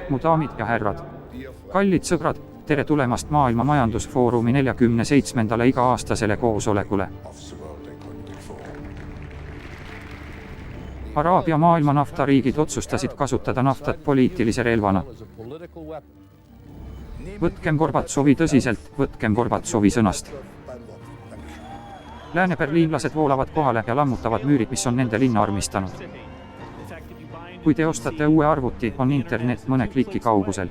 mu daamid ja härrad. Kallid sõbrad, tere tulemast Maailma Majandusfoorumi 47. iga-aastasele koosolekule. Araabia maailma naftariigid otsustasid kasutada naftat poliitilise relvana. Võtkem Gorbatšovi tõsiselt, võtkem Gorbatšovi sõnast. Lääne-berliinlased voolavad kohale ja lammutavad müürid, mis on nende linna armistanud. Kui te ostate uue arvuti, on internet mõne kliki kaugusel.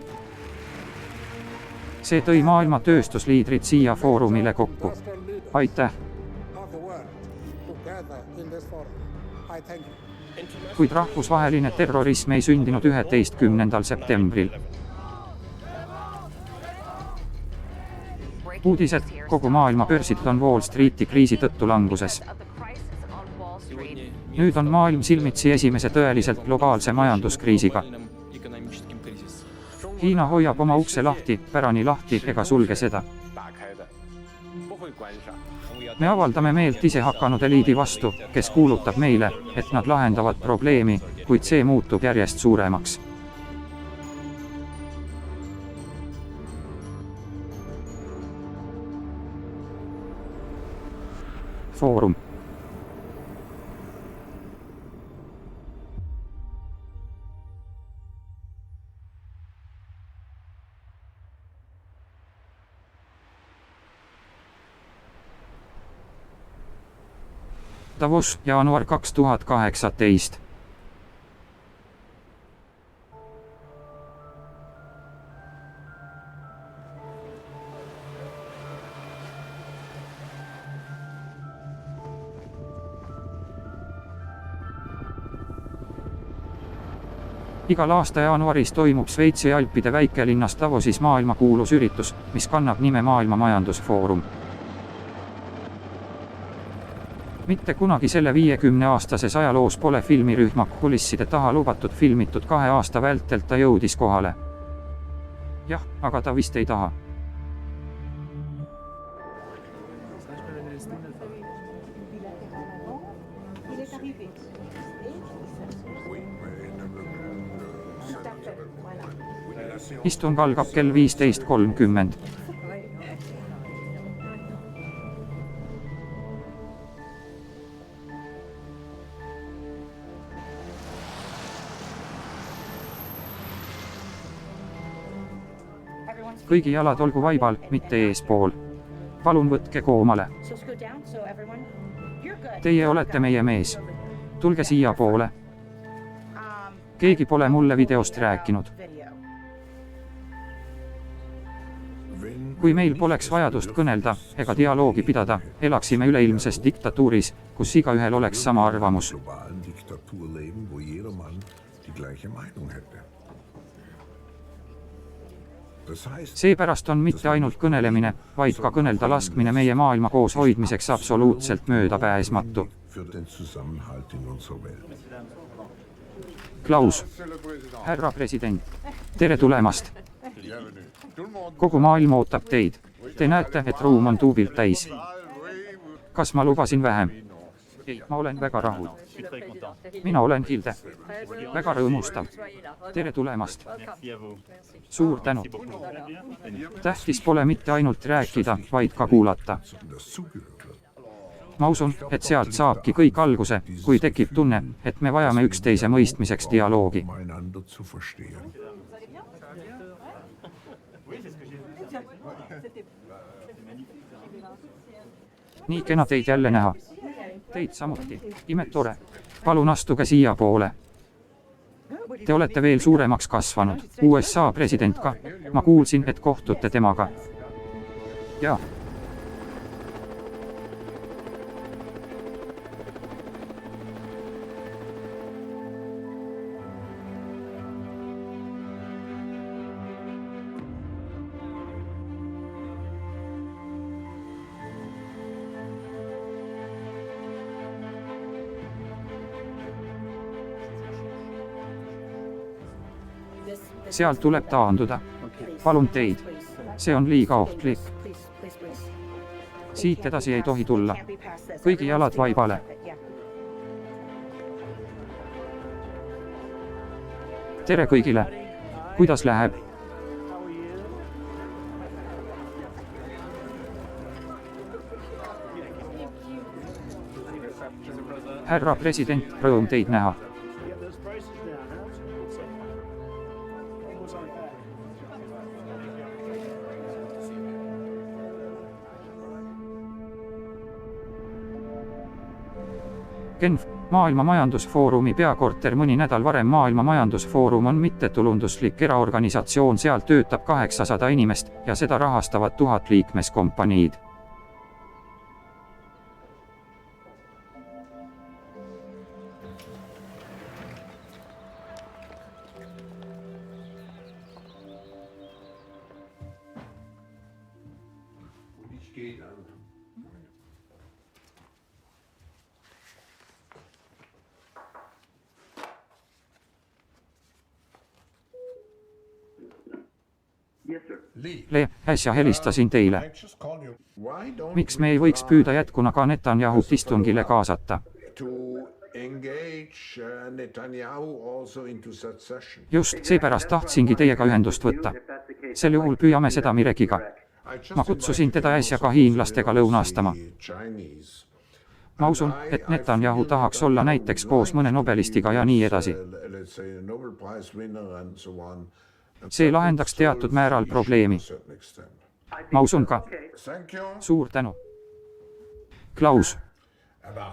See tõi maailma tööstusliidrid siia foorumile kokku. Aitäh! Kuid rahvusvaheline terrorism ei sündinud 11. septembril. Uudised, kogu maailma börsid on Wall Streeti kriisi tõttu languses. Nüüd on maailm silmitsi esimese tõeliselt globaalse majanduskriisiga. Hiina hoiab oma ukse lahti, pärani lahti ega sulge seda. Me avaldame meelt ise hakanud eliidi vastu, kes kuulutab meile, et nad lahendavad probleemi, kuid see muutub järjest suuremaks. Foorum. Davos, jaanuar 2018. Igal aasta jaanuaris toimub Šveitsi Alpide väikelinnas Davosis maailmakuulus üritus, mis kannab nime Maailma Majandusfoorum. Mitte kunagi selle 50-aastases ajaloos pole filmirühma kulisside taha lubatud filmitud 2 aasta vältelt ta jõudis kohale. Jah, aga ta vist ei taha. Istung algab kell 15:30. Kõigi jalad olgu vaibal, mitte eespool. Palun võtke koomale. Teie olete meie mees. Tulge siia poole. Keegi pole mulle videost rääkinud. Kui meil poleks vajadust kõnelda ega dialoogi pidada, elaksime üleilmses diktatuuris, kus igaühel oleks sama arvamus. Seepärast on mitte ainult kõnelemine, vaid ka kõnelda laskmine meie maailma koos hoidmiseks absoluutselt möödapääsmatu. Klaus, härra president, tere tulemast. Kogu maailm ootab teid. Te näete, et ruum on tuubilt täis. Kas ma lubasin vähem? Ei, ma olen väga rahul. Mina olen Hilde. Väga rõõmustav. Tere tulemast. Suur tänu. Tähtis pole mitte ainult rääkida, vaid ka kuulata. Ma usun, et sealt saabki kõik alguse, kui tekib tunne, et me vajame üksteise mõistmiseks dialoogi. Nii kena teid jälle näha. Teid samuti. Imetore. Palun astuge siia poole. Te olete veel suuremaks kasvanud. USA president ka. Ma kuulsin, et kohtute temaga. Jaa. Sealt tuleb taanduda. Palun teid. See on liiga ohtlik. Siit edasi ei tohi tulla. Kõigi jalad vaibale. Tere kõigile. Kuidas läheb? Härra president, rõõm teid näha. Genf, Maailma Majandusfoorumi peakorter mõni nädal varem. Maailma Majandusfoorum on mittetulunduslik eraorganisatsioon, seal töötab 800 inimest ja seda rahastavad 1000 liikmeskompaniid. Le, äsja helistasin teile. Miks me ei võiks püüda jätkuna ka Netanyahut istungile kaasata? Just, seepärast tahtsingi teiega ühendust võtta. Sel juhul püüame seda Mirekiga. Ma kutsusin teda äsja ka hiinlastega lõunastama. Ma usun, et Netanyahu tahaks olla näiteks koos mõne nobelistiga ja nii edasi. See lahendaks teatud määral probleemi. Ma usun ka. Suur tänu. Klaus.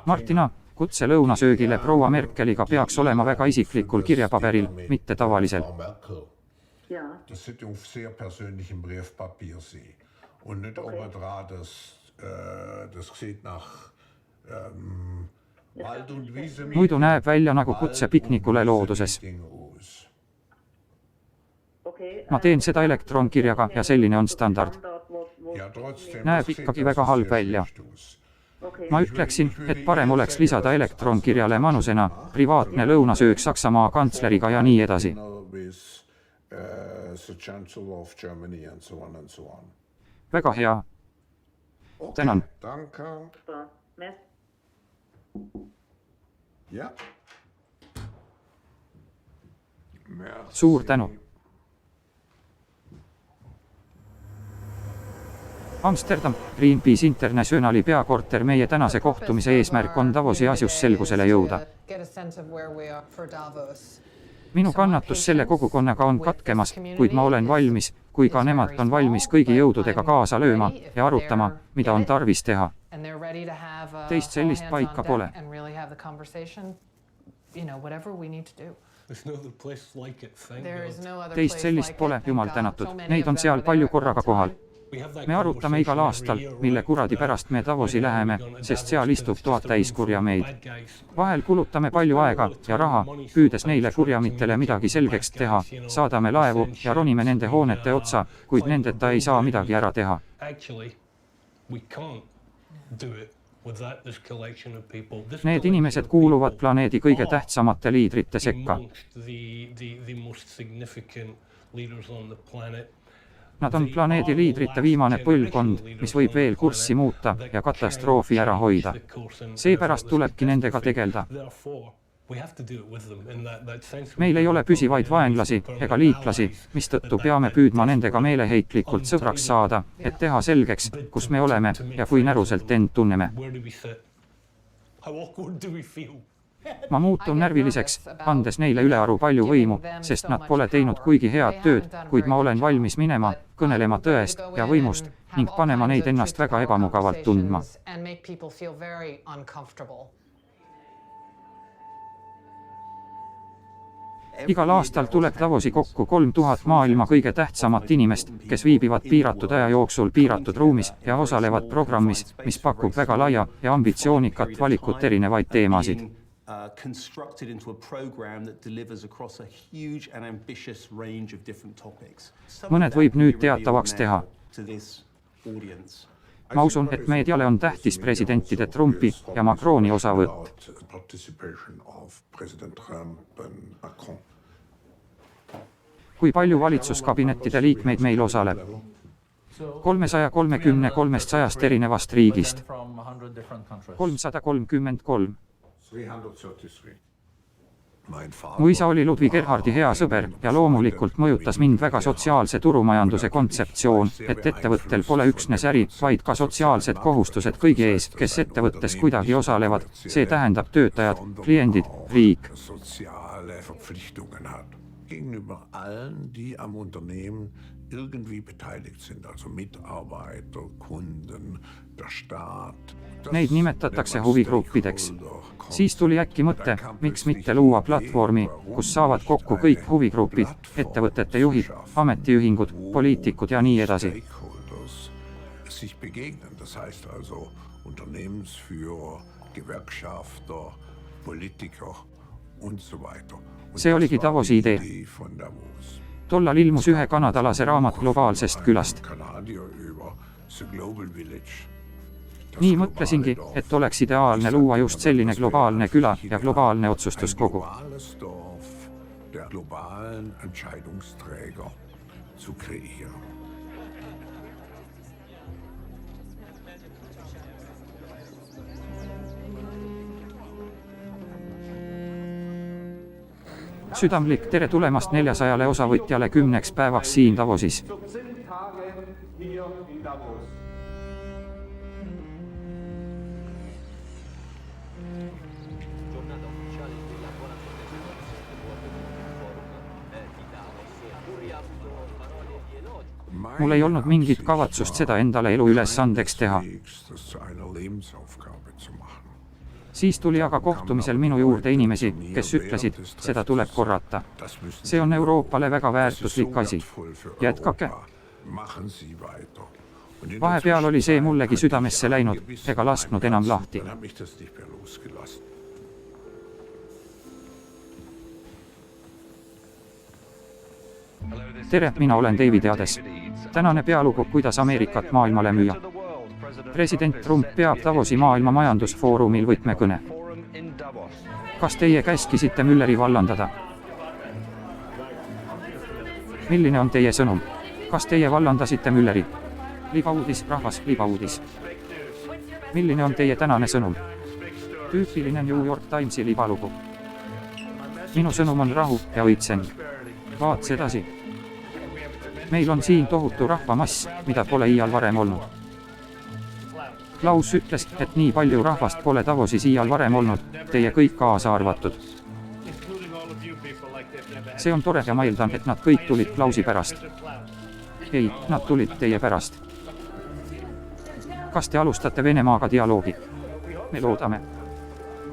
Martina, kutse lõunasöögile proua Merkeliga peaks olema väga isiklikul kirjapaberil, mitte tavalisel. Muidu näeb välja nagu kutse piknikule looduses. Ma teen seda elektronkirjaga ja selline on standard. Näeb ikkagi väga halb välja. Ma ütleksin, et parem oleks lisada elektronkirjale manusena, privaatne lõunasöök Saksamaa kantsleriga ja nii edasi. Väga hea. Tänan. Suur tänu. Amsterdam, Greenpeace Internationali peakorter. Meie tänase kohtumise eesmärk on Davosi asjus selgusele jõuda. Minu kannatus selle kogukonnaga on katkemas, kuid ma olen valmis, kui ka nemad on valmis kõigi jõududega kaasa lööma ja arutama, mida on tarvis teha. Teist sellist paika pole. Teist sellist pole, jumal tänatud. Neid on seal palju korraga kohal. Me arutame igal aastal, mille kuradi pärast me Davosi läheme, sest seal istub 1000 täiskurja meid. Vahel kulutame palju aega ja raha, püüdes neile kurjamitele midagi selgeks teha, saadame laevu ja ronime nende hoonete otsa, kuid nendeta ei saa midagi ära teha. Need inimesed kuuluvad planeedi kõige tähtsamate liidrite sekka. Nad on planeedi liidrite viimane põlvkond, mis võib veel kurssi muuta ja katastroofi ära hoida. Seepärast tulebki nendega tegelda. Meil ei ole püsivaid vaenlasi ega liitlasi, mistõttu peame püüdma nendega meeleheitlikult sõbraks saada, et teha selgeks, kus me oleme ja kui näruselt end tunneme. Ma muutun närviliseks, andes neile ülearu palju võimu, sest nad pole teinud kuigi head tööd, kuid ma olen valmis minema, kõnelema tõest ja võimust ning panema neid ennast väga ebamugavalt tundma. Igal aastal tuleb Davosi kokku 3000 maailma kõige tähtsamat inimest, kes viibivad piiratud aja jooksul piiratud ruumis ja osalevad programmis, mis pakub väga laia ja ambitsioonikat valikut erinevaid teemasid. Constructed into a program that delivers across a huge and ambitious range of different topics. Mõned võib nüüd teatavaks teha. Ma usun, et meediale on tähtis presidentide Trumpi ja Macroni osavõtt. Kui palju valitsuskabinettide liikmeid meil osaleb? 333 erinevast riigist. 333. Mu isa oli Ludwig Erhardi hea sõber ja loomulikult mõjutas mind väga sotsiaalse turumajanduse kontseptsioon, et ettevõttel pole üksnes äri, vaid ka sotsiaalsed kohustused kõigi ees, kes ettevõttes kuidagi osalevad, see tähendab töötajad, kliendid, riik. Gegenüber allen, die am Unternehmen irgendwie beteiligt sind, also Mitarbeiter, Kunden, der Staat. Neid nimetatakse huvigruppideks. Siis tuli äkki mõte, miks mitte luua platvormi, kus saavad kokku kõik huvigrupid, ettevõtete juhid, ametiühingud, poliitikud ja nii edasi. Sich begegnen, das heißt also Unternehmensführer, Gewerkschafter, Politiker und so weiter. See oligi Davosi idee. Tollal ilmus ühe kanadalase raamat globaalsest külast. Nii mõtlesingi, et oleks ideaalne luua just selline globaalne küla ja globaalne otsustuskogu. Südamlik tere tulemast 400 osavõtjale 10 päevaks siin Davosis. Mul ei olnud mingit kavatsust seda endale elu ülesandeks teha. Siis tuli aga kohtumisel minu juurde inimesi, kes ütlesid, seda tuleb korrata. See on Euroopale väga väärtuslik asi. Jätkake. Vahepeal oli see mullegi südamesse läinud, ega lasknud enam lahti. Tere, mina olen David Ades. Tänane pealugu, kuidas Ameerikat maailmale müüa. President Trump peab Davosi maailma majandusfoorumil võtmekõne. Kas teie käskisite Mülleri vallandada? Milline on teie sõnum? Kas teie vallandasite Mülleri? Libauudis, rahvas, libauudis. Milline on teie tänane sõnum? Tüüpiline New York Timesi libalugu. Minu sõnum on rahu ja õitseng. Vaats edasi. Meil on siin tohutu rahvamass, mida pole iial varem olnud. Klaus ütles, et nii palju rahvast pole Davosis iial varem olnud, teie kõik kaasa arvatud. See on tore ja ma eeldan, et nad kõik tulid Klausi pärast. Ei, nad tulid teie pärast. Kas te alustate Venemaaga dialoogi? Me loodame.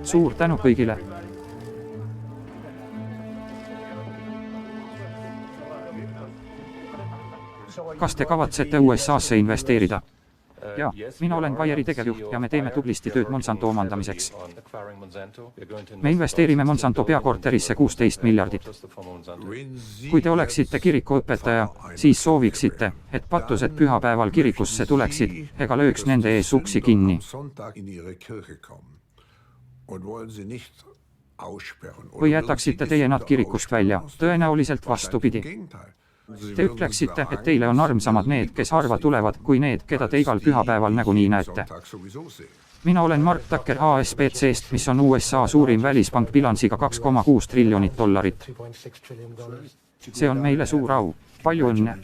Suur tänu kõigile. Kas te kavatsete USA-sse investeerida? Ja, mina olen Bayeri tegevjuht ja me teeme tublisti tööd Monsanto omandamiseks. Me investeerime Monsanto peakorterisse 16 miljardit. Kui te oleksite kirikuõpetaja, siis sooviksite, et patused pühapäeval kirikusse tuleksid, ega lööks nende ees uksi kinni. Või jätaksite teie nad kirikust välja, tõenäoliselt vastupidi. Te ütleksite, et teile on armsamad need, kes harva tulevad, kui need, keda te igal pühapäeval nagunii näete. Mina olen Mark Tucker HSBC-st, mis on USA suurim välispank bilansiga $2,6 triljonit. See on meile suur au. Palju õnne.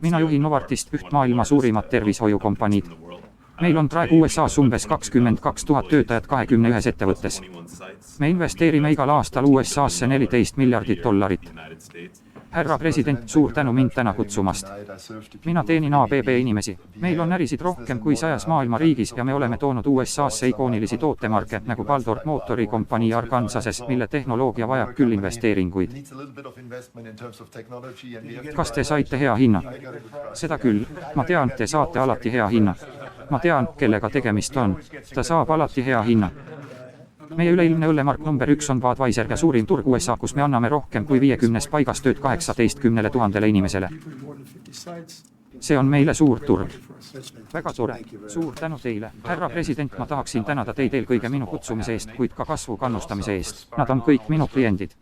Mina juhin Novartist üht maailma suurimat tervishoiukompaniid. Meil on praegu USA's umbes 22 000 töötajat 21 ettevõttes. Me investeerime igal aastal USA'sse $14 miljardit. Härra president, suur tänu mind täna kutsumast. Mina teenin ABB inimesi. Meil on ärisid rohkem kui 100 maailma riigis ja me oleme toonud USA'sse ikoonilisi tootemarke nagu Baldor Motori kompanii Arkansases, mille tehnoloogia vajab küll investeeringuid. Kas te saite hea hinna? Seda küll. Ma tean, te saate alati hea hinna. Ma tean, kellega tegemist on. Ta saab alati hea hinna. Meie üleilmne õllemark number 1 on Budweiser ja suurim turg USA, kus me anname rohkem kui 50 paigas tööd 18 000 inimesele. See on meile suur turg. Väga tore. Suur tänu teile. Härra president, ma tahaksin tänada teid eelkõige minu kutsumise eest, kuid ka kasvu kannustamise eest. Nad on kõik minu kliendid.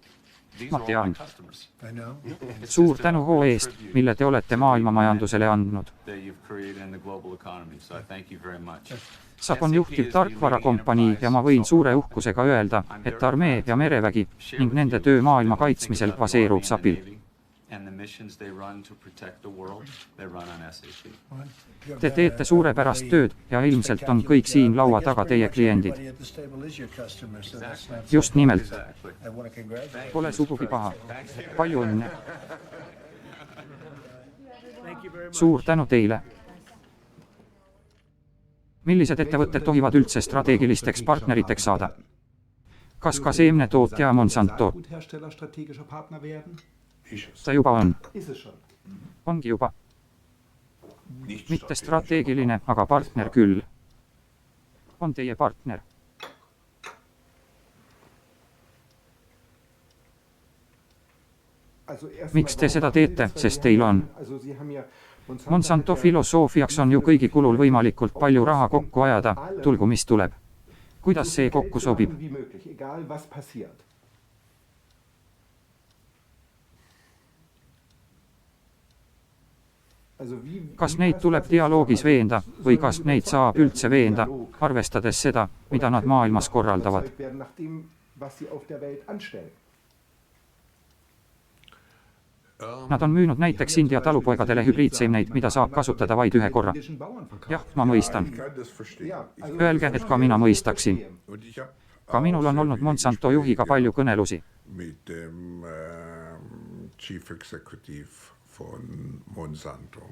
Ma tean. Suur tänu hoo eest, mille te olete maailma majandusele andnud. SAP on juhtiv tarkvarakompanii ja ma võin suure uhkusega öelda, et armee ja merevägi ning nende töö maailma kaitsmisel baseerub SAPil. Te teete suurepärast tööd ja ilmselt on kõik siin laua taga teie kliendid. Just nimelt. Pole sugugi paha. Palju õnne. Suur tänu teile. Millised ettevõtted tohivad üldse strateegilisteks partneriteks saada? Kas ka seemnetootja Monsanto? Ta juba on. Ongi juba. Mitte strateegiline, aga partner küll. On teie partner. Miks te seda teete, sest teil on? Monsanto filosoofiaks on ju kõigi kulul võimalikult palju raha kokku ajada, tulgu mis tuleb. Kuidas see kokku sobib? Kas neid tuleb dialoogis veenda või kas neid saab üldse veenda, arvestades seda, mida nad maailmas korraldavad? Nad on müünud näiteks India talupoegadele hübriidseemneid, mida saab kasutada vaid ühe korra. Jah, ma mõistan. Öelge, et ka mina mõistaksin. Ka minul on olnud Monsanto juhiga palju kõnelusi. Chief Executive von Monsanto.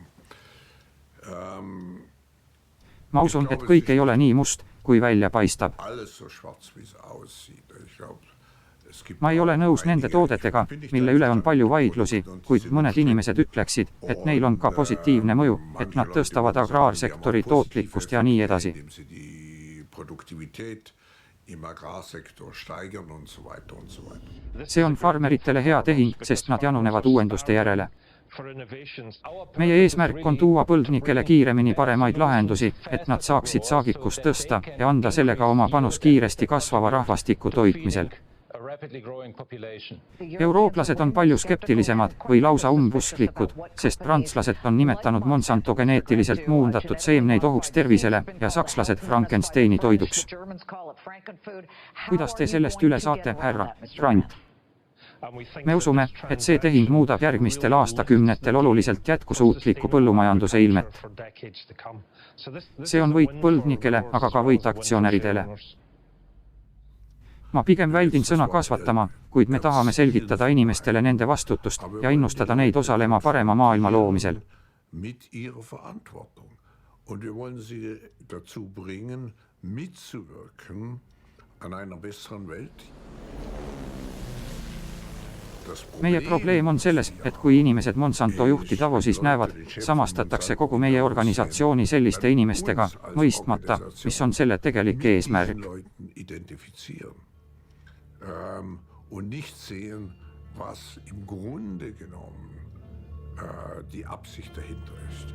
Ma usun, et kõik ei ole nii must, kui välja paistab. Ma ei ole nõus nende toodetega, mille üle on palju vaidlusi, kuid mõned inimesed ütleksid, et neil on ka positiivne mõju, et nad tõstavad agraarsektori tootlikkust ja nii edasi. See on farmeritele hea tehing, sest nad janunevad uuenduste järele. Meie eesmärk on tuua põldnikele kiiremini paremaid lahendusi, et nad saaksid saagikust tõsta ja anda sellega oma panus kiiresti kasvava rahvastiku toitmisel. Eurooplased on palju skeptilisemad või lausa umbusklikud, sest prantslased on nimetanud Monsanto geneetiliselt muundatud seemneid ohuks tervisele ja sakslased Frankensteini toiduks. Kuidas te sellest üle saate, härra Grant? Me usume, et see tehing muudab järgmistel aastakümnetel oluliselt jätkusuutliku põllumajanduse ilmet. See on võit põldnikele, aga ka võit aktsionäridele. Ma pigem väldin sõna kasvatama, kuid me tahame selgitada inimestele nende vastutust ja innustada neid osalema parema maailma loomisel. Mit ihrer Verantwortung. Und wir wollen sie dazu bringen, mitzuwirken an einer besseren Welt. Meie probleem on selles, et kui inimesed Monsanto juhti Davosis näevad, samastatakse kogu meie organisatsiooni selliste inimestega, mõistmata, mis on selle tegelik eesmärk. Und nicht sehen, was im Grunde genommen die Absicht dahinter ist.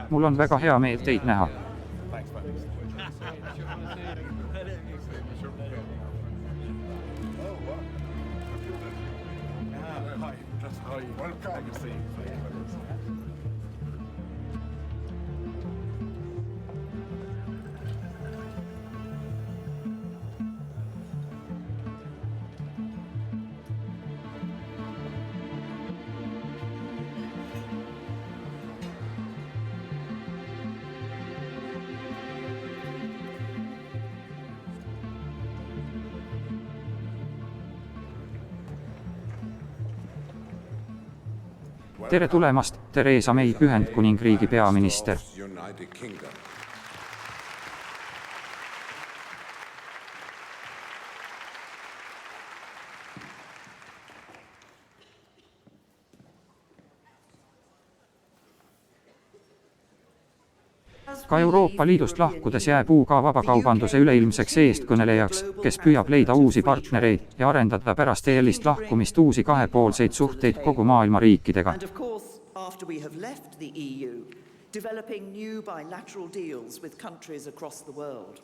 Mul on väga hea meel teid näha. Tere tulemast, Theresa May, Ühendkuningriigi peaminister. Ka Euroopa Liidust lahkudes jääb UK vabakaubanduse üleilmseks eestkõnelejaks, kes püüab leida uusi partnereid ja arendada pärast EL-ist lahkumist uusi kahepoolseid suhteid kogu maailma riikidega. And of course, after we have left the EU, developing new bilateral deals with countries across the world.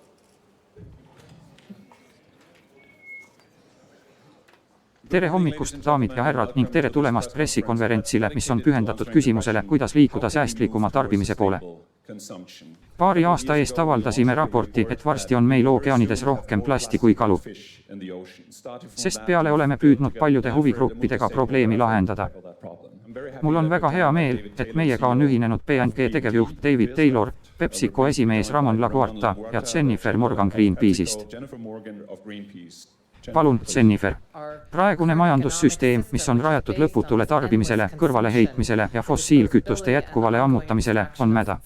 Tere hommikust, daamid ja härrad, ning tere tulemast pressikonverentsile, mis on pühendatud küsimusele, kuidas liikuda säästlikuma tarbimise poole. Paari aasta eest avaldasime raporti, et varsti on meil ookeanides rohkem plasti kui kalu. Sest peale oleme püüdnud paljude huvigruppidega probleemi lahendada. Mul on väga hea meel, et meiega on ühinenud P&G tegevjuht David Taylor, PepsiCo esimees Ramon Laguarta ja Jennifer Morgan Greenpeace'ist. Palun, Jennifer. Praegune majandussüsteem, mis on rajatud lõputule tarbimisele, kõrvaleheitmisele ja fossiilkütuste jätkuvale ammutamisele, on mäda.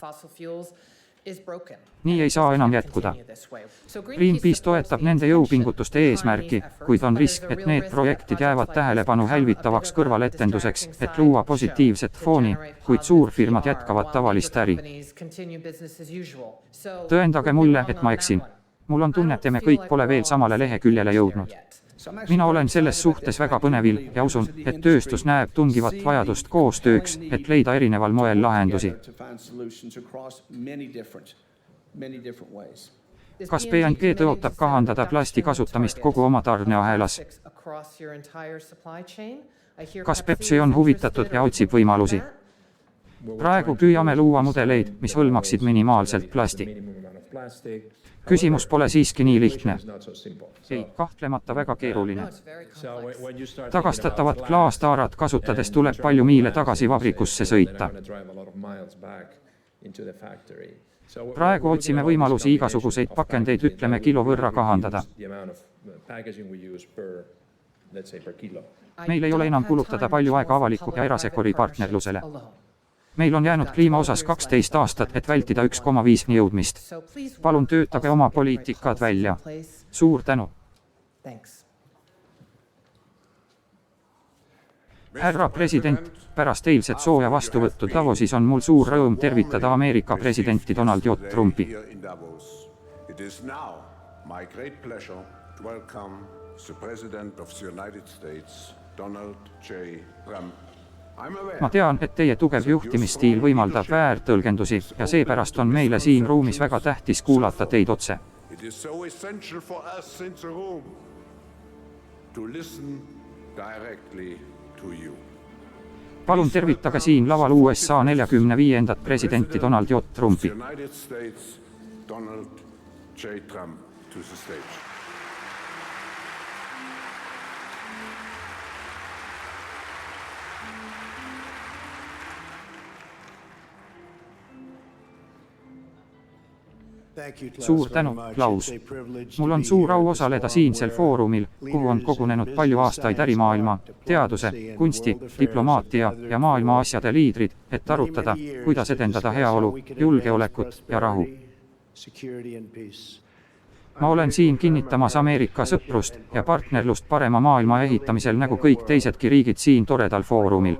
Nii ei saa enam jätkuda. Greenpeace toetab nende jõupingutuste eesmärki, kuid on risk, et need projektid jäävad tähelepanu hälvitavaks kõrvaletenduseks, et luua positiivset fooni, kuid suurfirmad jätkavad tavalist äri. Tõendage mulle, et ma eksin. Mul on tunne, et me kõik pole veel samale leheküljele jõudnud. Mina olen selles suhtes väga põnevil ja usun, et tööstus näeb tungivat vajadust koostööks, et leida erineval moel lahendusi. Kas P&G tõotab kahandada plasti kasutamist kogu oma tarneahelas? Kas Pepsi on huvitatud ja otsib võimalusi? Praegu püüame luua mudeleid, mis hõlmaksid minimaalselt plasti. Küsimus pole siiski nii lihtne. Ei, kahtlemata väga keeruline. Tagastatavat klaastaarat kasutades tuleb palju miile tagasi vabrikusse sõita. Praegu otsime võimalusi igasuguseid pakendeid ütleme kilo võrra kahandada. Meil ei ole enam kulutada palju aega avaliku ja erasektori partnerlusele. Meil on jäänud kliima osas 12 aastat, et vältida 1,5 jõudmist. Palun töötage oma poliitikad välja. Suur tänu. Härra president, pärast eilset sooja vastuvõttu Davosis on mul suur rõõm tervitada Ameerika presidenti Donald J. Trumpi. It is now my great pleasure to welcome the President of the United States, Donald J. Trump. Ma tean, et teie tugev juhtimisstiil võimaldab väärtõlgendusi ja seepärast on meile siin ruumis väga tähtis kuulata teid otse. It is so essential for us in the room to listen directly to you. Palun tervitage siin laval USA 45. presidenti Donald J. Trumpi. United States, Donald J. Trump to the stage. Suur tänu, Klaus. Mul on suur au osaleda siinsel foorumil, kuhu on kogunenud palju aastaid ärimaailma, teaduse, kunsti, diplomaatia ja maailma asjade liidrid, et arutada, kuidas edendada heaolu, julgeolekut ja rahu. Ma olen siin kinnitamas Ameerika sõprust ja partnerlust parema maailma ehitamisel nagu kõik teisedki riigid siin toredal foorumil.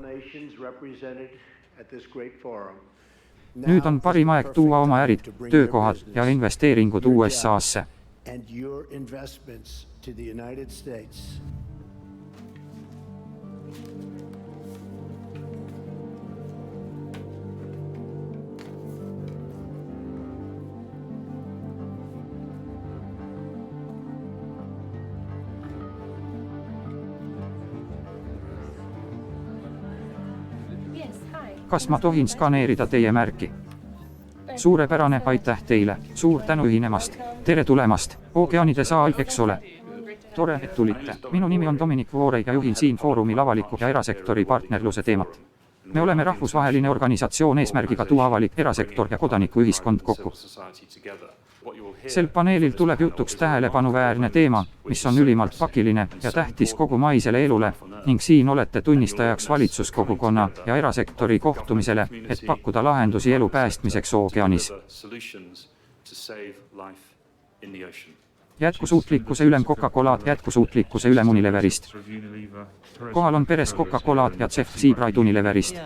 Nüüd on parim aeg tuua oma ärid, töökohad ja investeeringud USA-sse. Kas ma tohin skaneerida teie märki? Suurepärane, aitäh teile. Suur tänu ühinemast. Tere tulemast. Ookeanide saal, eks ole. Tore, et tulite. Minu nimi on Dominic Voorey ja juhin siin foorumil avaliku ja erasektori partnerluse teemat. Me oleme rahvusvaheline organisatsioon eesmärgiga tuua avalik, erasektor ja kodanikuühiskond kokku. Sel paneelil tuleb jutuks tähelepanuväärne teema, mis on ülimalt pakiline ja tähtis kogu maisele elule, ning siin olete tunnistajaks valitsuskogukonna ja erasektori kohtumisele, et pakkuda lahendusi elu päästmiseks ookeanis. Jätkusuutlikkuse ülem Coca-Colad jätkusuutlikkuse ülem Unileverist. Kohal on peres Coca-Colad ja Jeff Seabright Unileverist.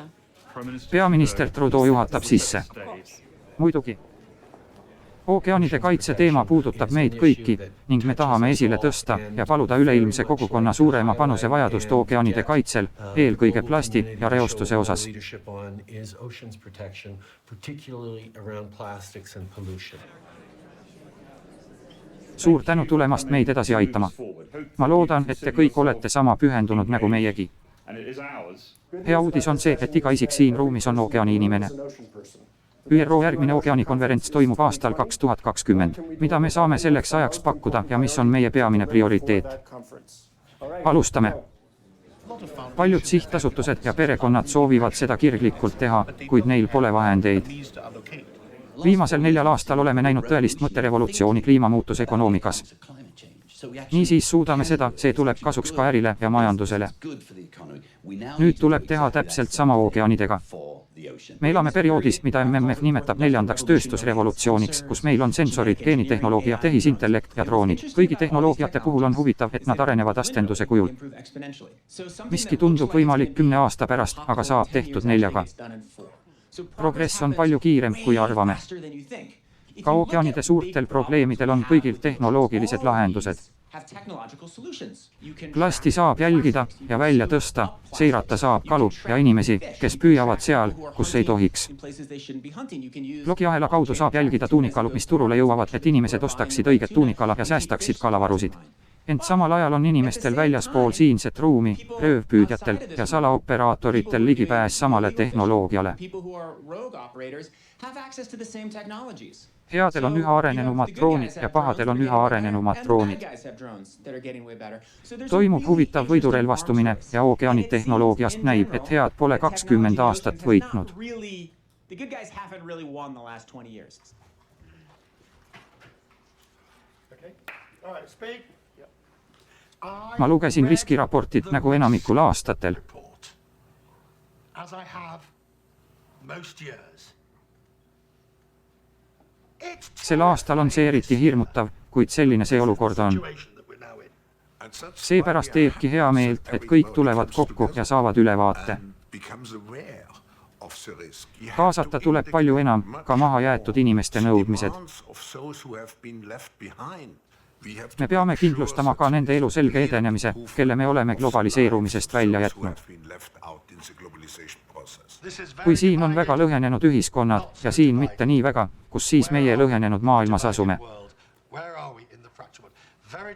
Peaminister Trudeau juhatab sisse. Muidugi. Ookeanide kaitse teema puudutab meid kõiki ning me tahame esile tõsta ja paluda üleilmse kogukonna suurema panuse vajadust ookeanide kaitsel, eelkõige plasti ja reostuse osas. Suur tänu tulemast meid edasi aitama. Ma loodan, et te kõik olete sama pühendunud nagu meiegi. Hea uudis on see, et iga isik siin ruumis on ookeani inimene. ÜRO järgmine ookeanikonverents toimub aastal 2020. Mida me saame selleks ajaks pakkuda ja mis on meie peamine prioriteet? Alustame. Paljud sihtasutused ja perekonnad soovivad seda kirglikult teha, kuid neil pole vahendeid. Viimasel 4 aastal oleme näinud tõelist mõtterevolutsiooni kliimamuutuse ökonoomikas. Niisiis suudame seda, see tuleb kasuks ka ärile ja majandusele. Nüüd tuleb teha täpselt sama ookeanidega. Me elame perioodis, mida MMF nimetab 4. tööstusrevolutsiooniks, kus meil on sensorid, geenitehnoloogia, tehisintellekt ja droonid. Kõigi tehnoloogiate puhul on huvitav, et nad arenevad astenduse kujul. Miski tundub võimalik 10 aasta pärast, aga saab tehtud 4-ga. Progress on palju kiirem, kui arvame. Ka ookeanide suurtel probleemidel on kõigil tehnoloogilised lahendused. Plasti saab jälgida ja välja tõsta, seirata saab kalu ja inimesi, kes püüavad seal, kus ei tohiks. Blogiahela kaudu saab jälgida tuunikalu, mis turule jõuavad, et inimesed ostaksid õiget tuunikala ja säästaksid kalavarusid. Ent samal ajal on inimestel väljaspool siinset ruumi, röövpüüdjatel ja salaoperaatoritel ligipääs samale tehnoloogiale. Headel on üha arenenumad droonid ja pahadel on üha arenenumad droonid. Toimub huvitav võidurelvastumine ja ookeanid tehnoloogiast näib, et head pole 20 aastat võitnud. Ma lugesin riskiraportit nagu enamikul aastatel. Sel aastal on see eriti hirmutav, kuid selline see olukord on. Seepärast teebki hea meelt, et kõik tulevad kokku ja saavad ülevaate. Kaasata tuleb palju enam, ka maha jäetud inimeste nõudmised. Me peame kindlustama ka nende elu selge edenemise, kelle me oleme globaliseerumisest välja jätnud. Kui siin on väga lõhenenud ühiskonnad ja siin mitte nii väga, kus siis meie lõhenenud maailmas asume?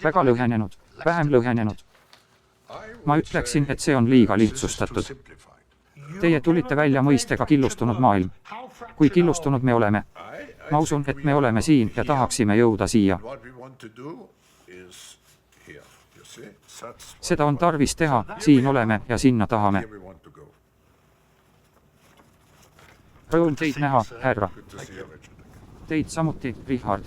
Väga lõhenenud, vähem lõhenenud. Ma ütleksin, et see on liiga lihtsustatud. Teie tulite välja mõistega killustunud maailm. Kui killustunud me oleme? Ma usun, et me oleme siin ja tahaksime jõuda siia. Seda on tarvis teha, siin oleme ja sinna tahame. Rõõm teid näha, härra. Teid samuti, Richard.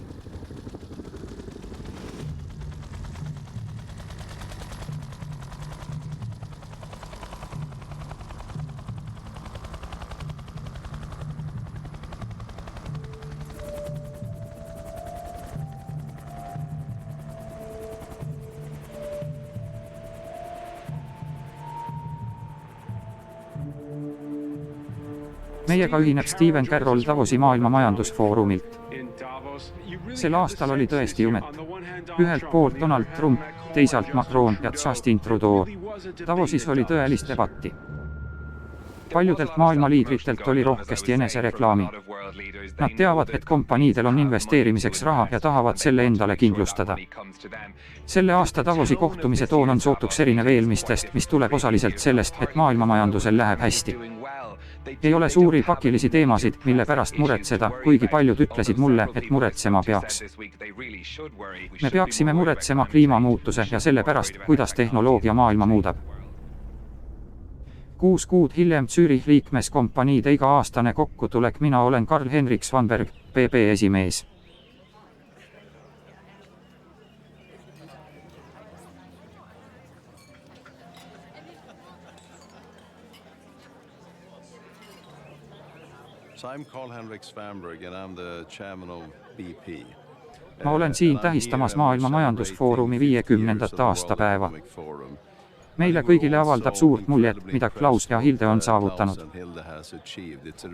Meiega ühineb Stephen Carroll Davosi maailma majandusfoorumilt. Sel aastal oli tõesti jumet. Ühelt poolt Donald Trump, teisalt Macron ja Justin Trudeau. Davosis oli tõelist debatti. Paljudelt maailma liidritelt oli rohkesti enesereklaami. Nad teavad, et kompaniidel on investeerimiseks raha ja tahavad selle endale kindlustada. Selle aasta Davosi kohtumise toon on sootuks erinev eelmistest, mis tuleb osaliselt sellest, et maailmamajandusel läheb hästi. Ei ole suuri pakilisi teemasid, mille pärast muretseda, kuigi paljud ütlesid mulle, et muretsema peaks. Me peaksime muretsema kliimamuutuse ja selle pärast, kuidas tehnoloogia maailma muudab. 6 kuud hiljem Zürich liikmeskompaniide iga-aastane kokkutulek, mina olen Karl-Henrik Svanberg, PP esimees. I'm Karl-Henrik Svanberg and I'm the chairman of BP. Ma olen siin tähistamas Maailma Majandusfoorumi 50. aastapäeva. Meile kõigile avaldab suurt muljet, mida Klaus ja Hilde on saavutanud.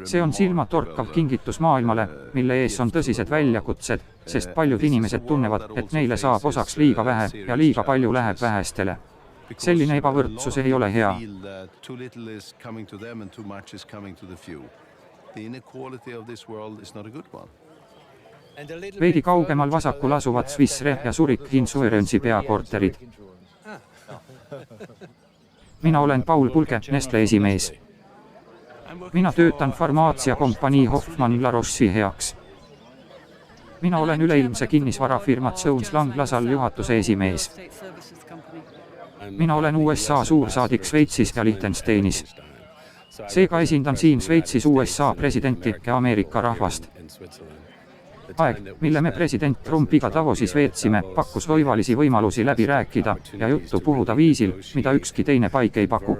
See on silmatorkav kingitus maailmale, mille ees on tõsised väljakutsed, sest paljud inimesed tunnevad, et neile saab osaks liiga vähe ja liiga palju läheb vähestele. Selline ebavõrdsus ei ole hea. Veidi kaugemal vasakul asuvad Swiss Re ja Zurich Insurance'i peakorterid. Mina olen Paul Pulge, Nestle esimees. Mina töötan farmaatsiakompanii Hoffmann La Roche'i heaks. Mina olen üleilmse kinnisvarafirma Jones Lang LaSalle juhatuse esimees. Mina olen USA suursaadik Šveitsis ja Liechtensteinis. Seega esindan siin Šveitsis USA presidenti ja Ameerika rahvast. Aeg, mille me president Trumpiga Davosis veetsime, pakkus oivalisi võimalusi läbi rääkida ja juttu puhuda viisil, mida ükski teine paik ei paku.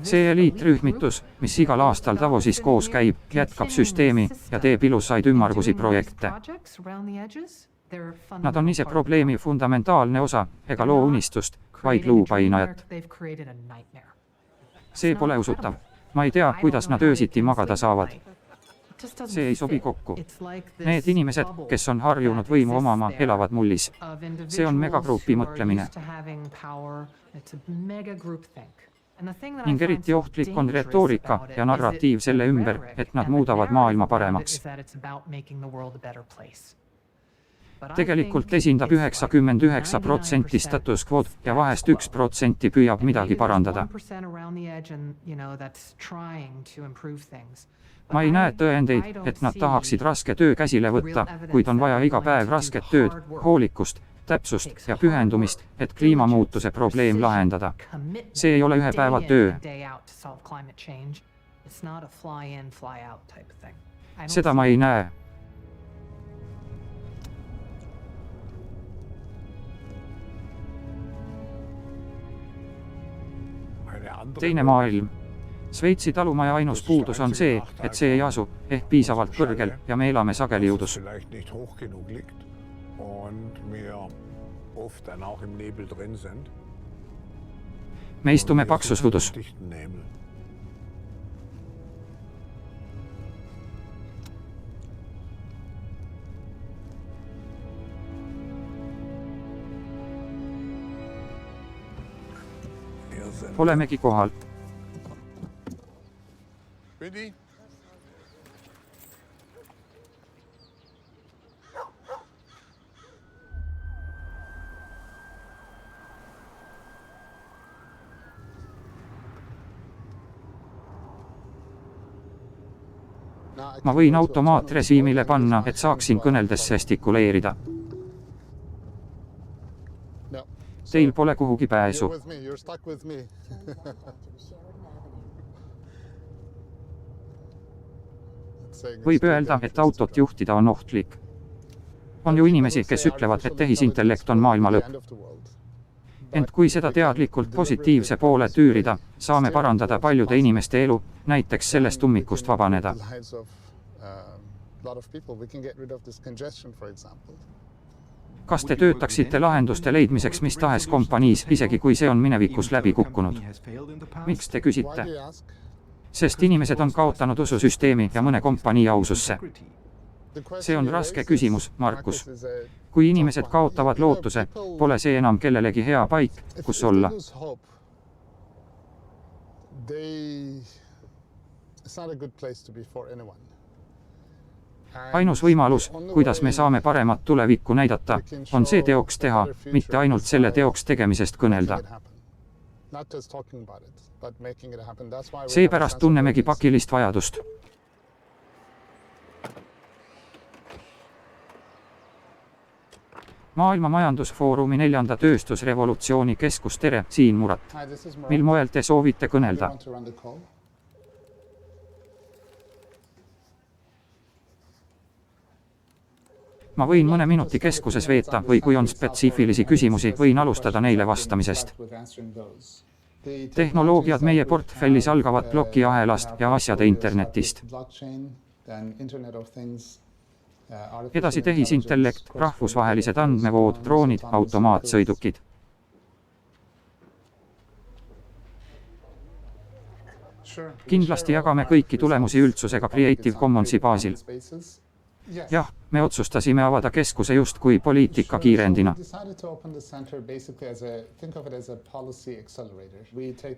See eliitrühmitus, mis igal aastal Davosis koos käib, jätkab süsteemi ja teeb ilusaid ümmargusi projekte. Nad on ise probleemi fundamentaalne osa ega loo unistust, vaid luupainajat. See pole usutav. Ma ei tea, kuidas nad öösiti magada saavad. See ei sobi kokku. Need inimesed, kes on harjunud võimu omama, elavad mullis. See on megagrupi mõtlemine. Ning eriti ohtlik on retoorika ja narratiiv selle ümber, et nad muudavad maailma paremaks. Tegelikult esindab 99% status quo'd ja vahest 1% püüab midagi parandada. Ma ei näe tõendeid, et nad tahaksid raske töö käsile võtta, kuid on vaja iga päev rasket tööd, hoolikust, täpsust ja pühendumist, et kliimamuutuse probleem lahendada. See ei ole ühe päeva töö. Seda ma ei näe. Teine maailm. Šveitsi talumaja ainus puudus on see, et see ei asu ehk piisavalt kõrgel ja me elame sageli udus. Me istume paksus udus. Olemegi kohal. Ma võin automaatrežiimile panna, et saaksin kõneldes gestikuleerida. Teil pole kuhugi pääsu. Võib öelda, et autot juhtida on ohtlik. On ju inimesi, kes ütlevad, et tehisintellekt on maailma lõpp. Ent kui seda teadlikult positiivse poole tüürida, saame parandada paljude inimeste elu, näiteks sellest ummikust vabaneda. Kas te töötaksite lahenduste leidmiseks mis tahes kompaniis, isegi kui see on minevikus läbi kukkunud? Miks te küsite? Sest inimesed on kaotanud ususüsteemi ja mõne kompanii aususse. See on raske küsimus, Markus. Kui inimesed kaotavad lootuse, pole see enam kellelegi hea paik, kus olla. Ainus võimalus, kuidas me saame paremat tulevikku näidata, on see teoks teha, mitte ainult selle teoks tegemisest kõnelda. Seepärast tunnemegi pakilist vajadust. Maailma Majandusfoorumi 4. tööstusrevolutsiooni keskus, tere, siin Murat. Mil moel te soovite kõnelda? Ma võin mõne minuti keskuses veeta või kui on spetsiifilisi küsimusi, võin alustada neile vastamisest. Tehnoloogiad meie portfellis algavad plokiahelast ja asjade internetist. Edasi tehisintellekt, rahvusvahelised andmevood, droonid, automaatsõidukid. Kindlasti jagame kõiki tulemusi üldsusega Creative Commonsi baasil. Jah, me otsustasime avada keskuse just kui poliitika kiirendina.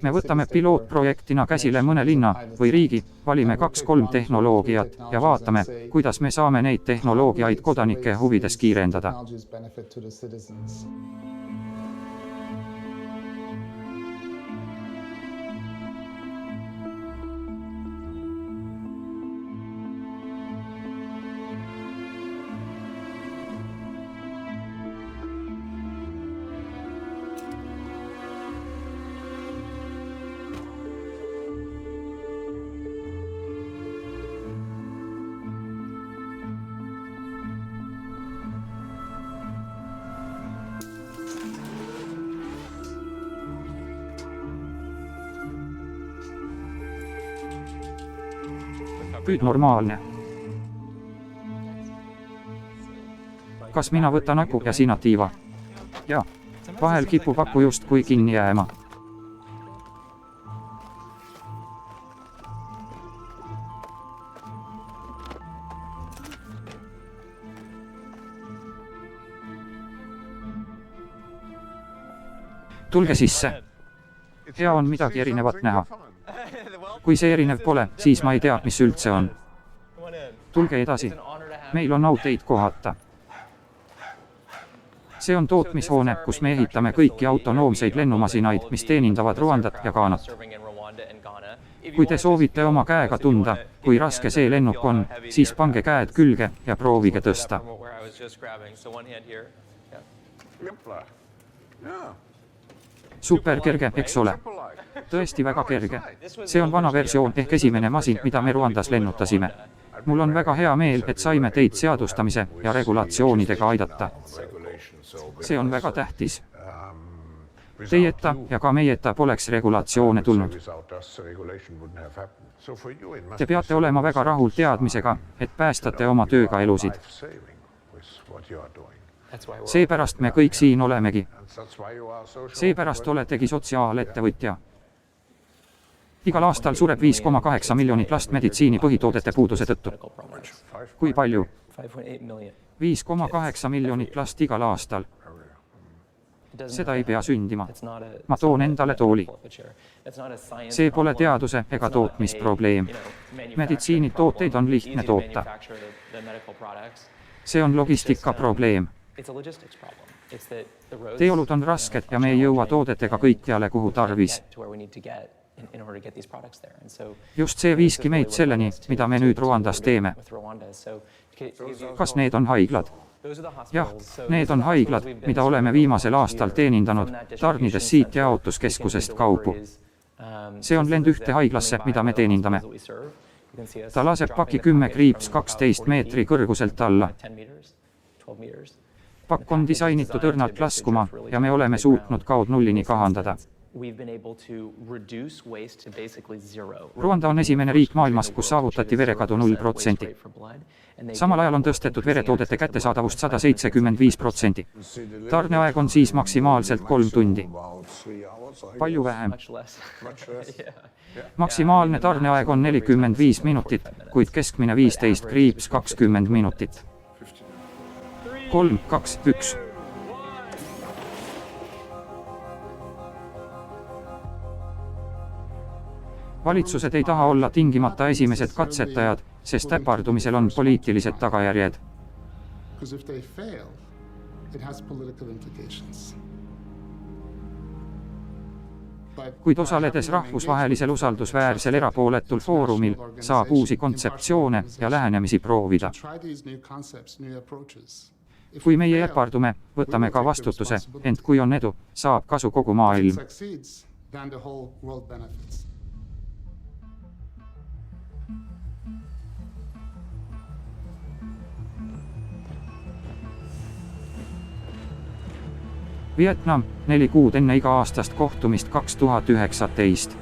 Me võtame pilootprojektina käsile mõne linna või riigi, valime 2-3 tehnoloogiat ja vaatame, kuidas me saame neid tehnoloogiaid kodanike huvides kiirendada. Püüd normaalne. Kas mina võtan aku ja sina tiiva? Jaa, vahel kipub aku just kui kinni jääma. Tulge sisse. Hea on midagi erinevat näha. Kui see erinev pole, siis ma ei tea, mis üldse on. Tulge edasi. Meil on au teid kohata. See on tootmishoone, kus me ehitame kõiki autonoomseid lennumasinaid, mis teenindavad Rwandat ja Ghanat. Kui te soovite oma käega tunda, kui raske see lennuk on, siis pange käed külge ja proovige tõsta. Super kerge, eks ole. Tõesti väga kerge. See on vana versioon ehk esimene masin, mida me Rwandas lennutasime. Mul on väga hea meel, et saime teid seadustamise ja regulatsioonidega aidata. See on väga tähtis. Teieta ja ka meieta poleks regulatsioone tulnud. Te peate olema väga rahul teadmisega, et päästate oma tööga elusid. Seepärast me kõik siin olemegi. Seepärast oletegi sotsiaalettevõtja. Igal aastal sureb 5,8 miljonit last meditsiini põhitoodete puuduse tõttu. Kui palju? 5,8 miljonit last igal aastal. Seda ei pea sündima. Ma toon endale tooli. See pole teaduse ega tootmisprobleem. Meditsiinitooteid on lihtne toota. See on logistika probleem. Teeolud on rasked ja me ei jõua toodetega kõikjale, kuhu tarvis. Just see viiski meid selleni, mida me nüüd Rwandas teeme. Kas need on haiglad? Jah, need on haiglad, mida oleme viimasel aastal teenindanud, tarnides siit jaotuskeskusest kaupu. See on lend ühte haiglasse, mida me teenindame. Ta laseb paki 10-12 meetri kõrguselt alla. Pakk on disainitud õrnalt laskuma ja me oleme suutnud kaod nullini kahandada. Rwanda on esimene riik maailmas, kus saavutati verekadu 0%. Samal ajal on tõstetud veretoodete kättesaadavust 175%. Tarneaeg on siis maksimaalselt 3 tundi. Palju vähem. Maksimaalne tarneaeg on 45 minutit, kuid keskmine 15-20 minutit. 3, 2, 1. Valitsused ei taha olla tingimata esimesed katsetajad, sest äpardumisel on poliitilised tagajärjed. Kuid osaledes rahvusvahelisel usaldusväärsel erapooletul foorumil, saab uusi kontseptsioone ja lähenemisi proovida. Kui meie äpardume, võtame ka vastutuse, ent kui on edu, saab kasu kogu maailm. Vietnam, 4 kuud enne iga-aastast kohtumist 2019.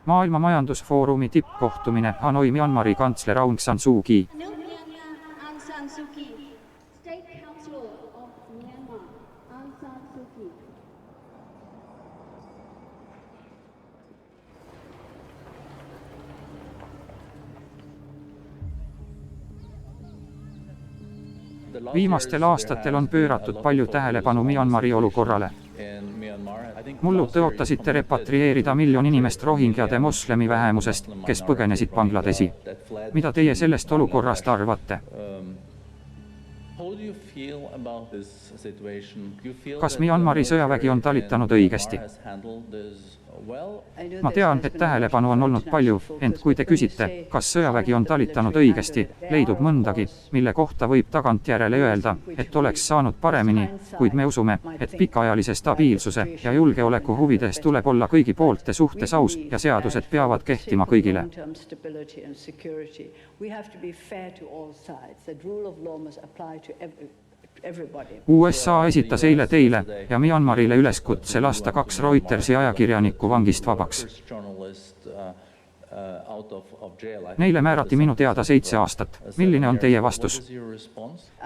Maailma majandusfoorumi tippkohtumine Hanoi Myanmari kantsler Aung San Suu Kyi. Nước Myanmar Aung San Suu Kyi, State Councilor of Myanmar Aung San Suu Kyi. Viimastel aastatel on pööratud palju tähelepanu Myanmari olukorrale. Mullu tõotasite repatrieerida 1 miljon inimest rohingjade moslemi vähemusest, kes põgenesid Bangladeshi. Mida teie sellest olukorrast arvate? Kas Myanmari sõjavägi on talitanud õigesti? Ma tean, et tähelepanu on olnud palju, ent kui te küsite, kas sõjavägi on talitanud õigesti, leidub mõndagi, mille kohta võib tagantjärele öelda, et oleks saanud paremini, kuid me usume, et pikaajalise stabiilsuse ja julgeoleku huvides tuleb olla kõigi poolte suhtes aus ja seadused peavad kehtima kõigile. USA esitas eile teile ja Myanmarile üleskutse lasta 2 Reutersi ajakirjanikku vangist vabaks. Neile määrati minu teada 7 aastat. Milline on teie vastus?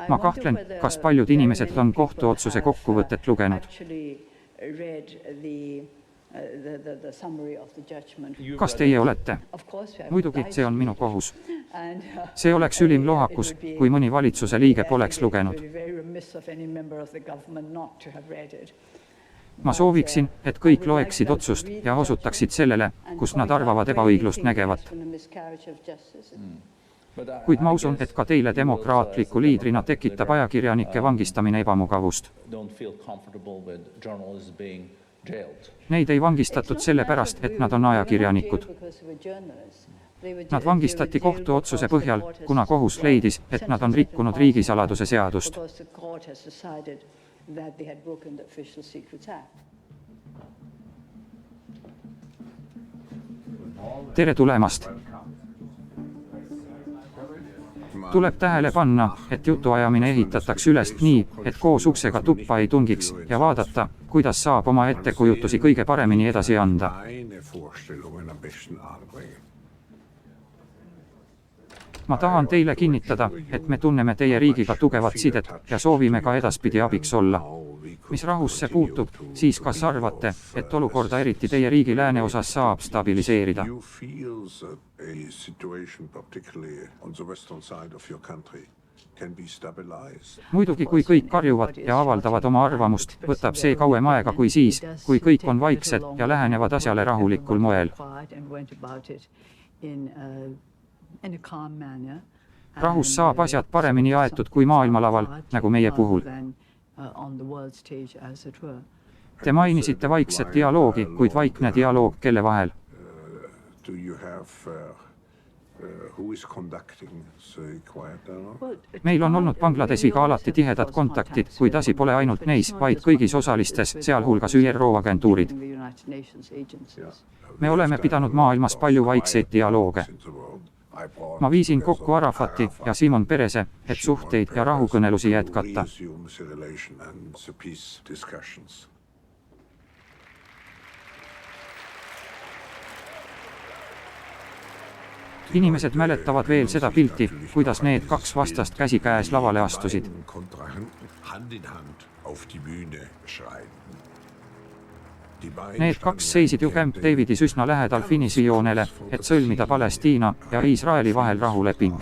Ma kahtlen, kas paljud inimesed on kohtuotsuse kokkuvõtet lugenud. Kas teie olete? Muidugi, see on minu kohus. See oleks ülim lohakus, kui mõni valitsuse liige poleks lugenud. Ma sooviksin, et kõik loeksid otsust ja osutaksid sellele, kus nad arvavad ebaõiglust nägevat. Kuid ma usun, et ka teile demokraatliku liidrina tekitab ajakirjanike vangistamine ebamugavust. Neid ei vangistatud sellepärast, et nad on ajakirjanikud. Nad vangistati kohtuotsuse põhjal, kuna kohus leidis, et nad on rikkunud riigisaladuse seadust. Tere tulemast! Tuleb tähele panna, et jutuajamine ehitatakse üles nii, et koos uksega tuppa ei tungiks ja vaadata, kuidas saab oma ettekujutusi kõige paremini edasi anda. Ma tahan teile kinnitada, et me tunneme teie riigiga tugevat sidet ja soovime ka edaspidi abiks olla. Mis rahusse puutub, siis kas arvate, et olukorda eriti teie riigi lääneosas saab stabiliseerida? Muidugi, kui kõik karjuvad ja avaldavad oma arvamust, võtab see kauem aega kui siis, kui kõik on vaiksed ja lähenevad asjale rahulikul moel. Rahus saab asjad paremini aetud kui maailmalaval, nagu meie puhul. Te mainisite vaikset dialoogi, kuid vaikne dialoog kelle vahel? Meil on olnud Bangladeshiga alati tihedad kontaktid, kuid asi pole ainult neis, vaid kõigis osalistes, sealhulgas ÜRO agentuurid. Me oleme pidanud maailmas palju vaikseid dialooge. Ma viisin kokku Arafati ja Simon Perese, et suhteid ja rahukõnelusi jätkata. Inimesed mäletavad veel seda pilti, kuidas need 2 vastast käsikäes lavale astusid. Need 2 seisid ju Camp Davidis üsna lähedal finišijoonele, et sõlmida Palestiina ja Iisraeli vahel rahuleping.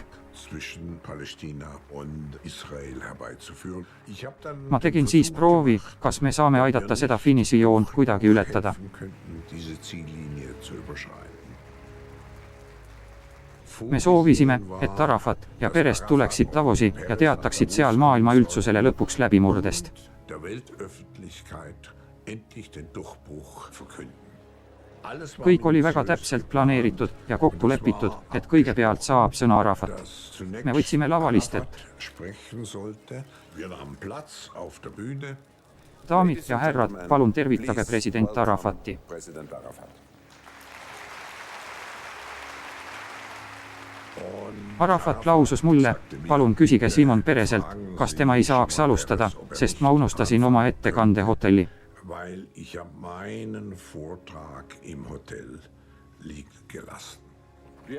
Ma tegin siis proovi, kas me saame aidata seda finišijoont kuidagi ületada. Me soovisime, et Arafat ja Perest tuleksid Davosi ja teataksid seal maailma üldsusele lõpuks läbimurdest. Kõik oli väga täpselt planeeritud ja kokku lepitud, et kõigepealt saab sõna Arafat. Me võtsime lavalistet. Daamid ja härrad, palun tervitage president Arafati. Arafat lausus mulle, palun küsige Simon Pereselt, kas tema ei saaks alustada, sest ma unustasin oma ettekande hotelli. liegen gelassen.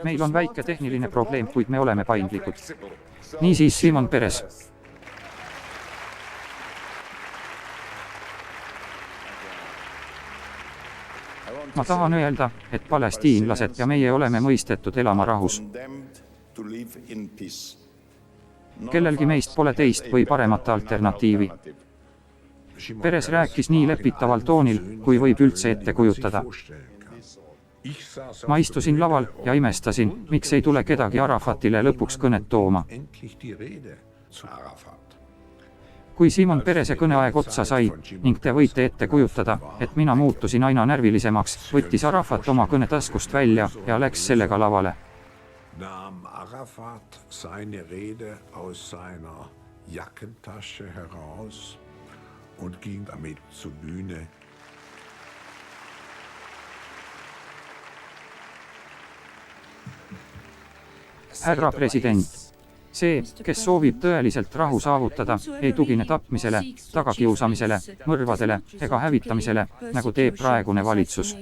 meil on väike tehniline probleem, kuid me oleme paindlikud. Niisiis Simon Peres. Ma tahan öelda, et palestiinlased ja meie oleme mõistetud elama rahus. Kellelgi meist pole teist või paremat alternatiivi. Peres rääkis nii lepitaval toonil, kui võib üldse ette kujutada. Ma istusin laval ja imestasin, miks ei tule kedagi Arafatile lõpuks kõnet tooma. Kui Simon Perese kõneaeg otsa sai ning te võite ette kujutada, et mina muutusin aina närvilisemaks, võttis Arafat oma kõne taskust välja ja läks sellega lavale. Nahm Arafat seine Rede aus seiner Jackentasche heraus und ging damit zur Bühne. Härra president, see, kes soovib tõeliselt rahu saavutada, ei tugine tapmisele, tagakiusamisele, mõrvadele ega hävitamisele, nagu teeb praegune valitsus.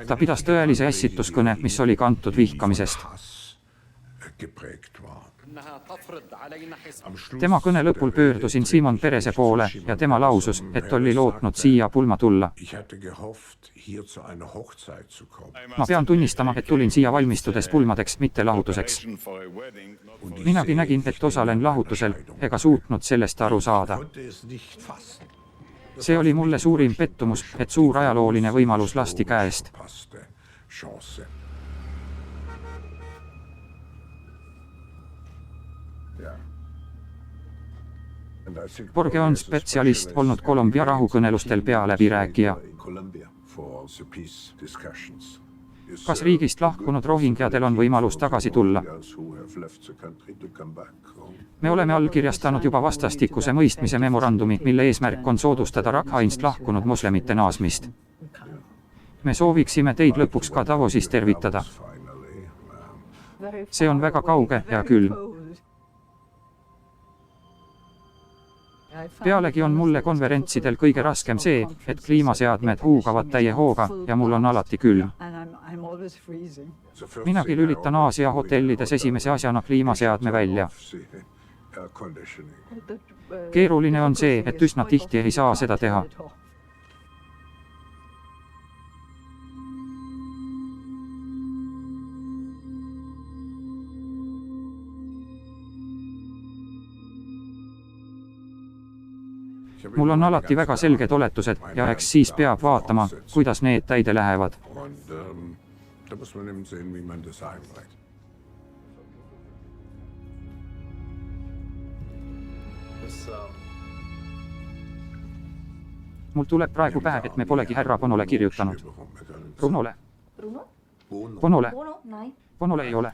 Ta pidas tõelise ässituskõne, mis oli kantud vihkamisest. Tema kõne lõpul pöördusin Simon Perese poole ja tema lausus, et oli lootnud siia pulma tulla. Ma pean tunnistama, et tulin siia valmistudes pulmadeks, mitte lahutuseks. Minagi nägin, et osalen lahutusel, ega suutnud sellest aru saada. See oli mulle suurim pettumus, et suur ajalooline võimalus lasti käest. Borge on spetsialist olnud Kolumbia rahukõnelustel pealäbirääkija. Kas riigist lahkunud rohingjadel on võimalus tagasi tulla? Me oleme allkirjastanud juba vastastikuse mõistmise memorandumi, mille eesmärk on soodustada Rakhainst lahkunud moslemite naasmist. Me sooviksime teid lõpuks ka Davosis tervitada. See on väga kauge ja külm. Pealegi on mulle konverentsidel kõige raskem see, et kliimaseadmed huugavad täie hooga ja mul on alati külm. Minagi lülitan Aasia hotellides esimese asjana kliimaseadme välja. Keeruline on see, et üsna tihti ei saa seda teha. Mul on alati väga selged oletused ja eks siis peab vaatama, kuidas need täide lähevad. Mul tuleb praegu pähe, et me polegi härra Bonole kirjutanud. Brunole. Bonole ei ole.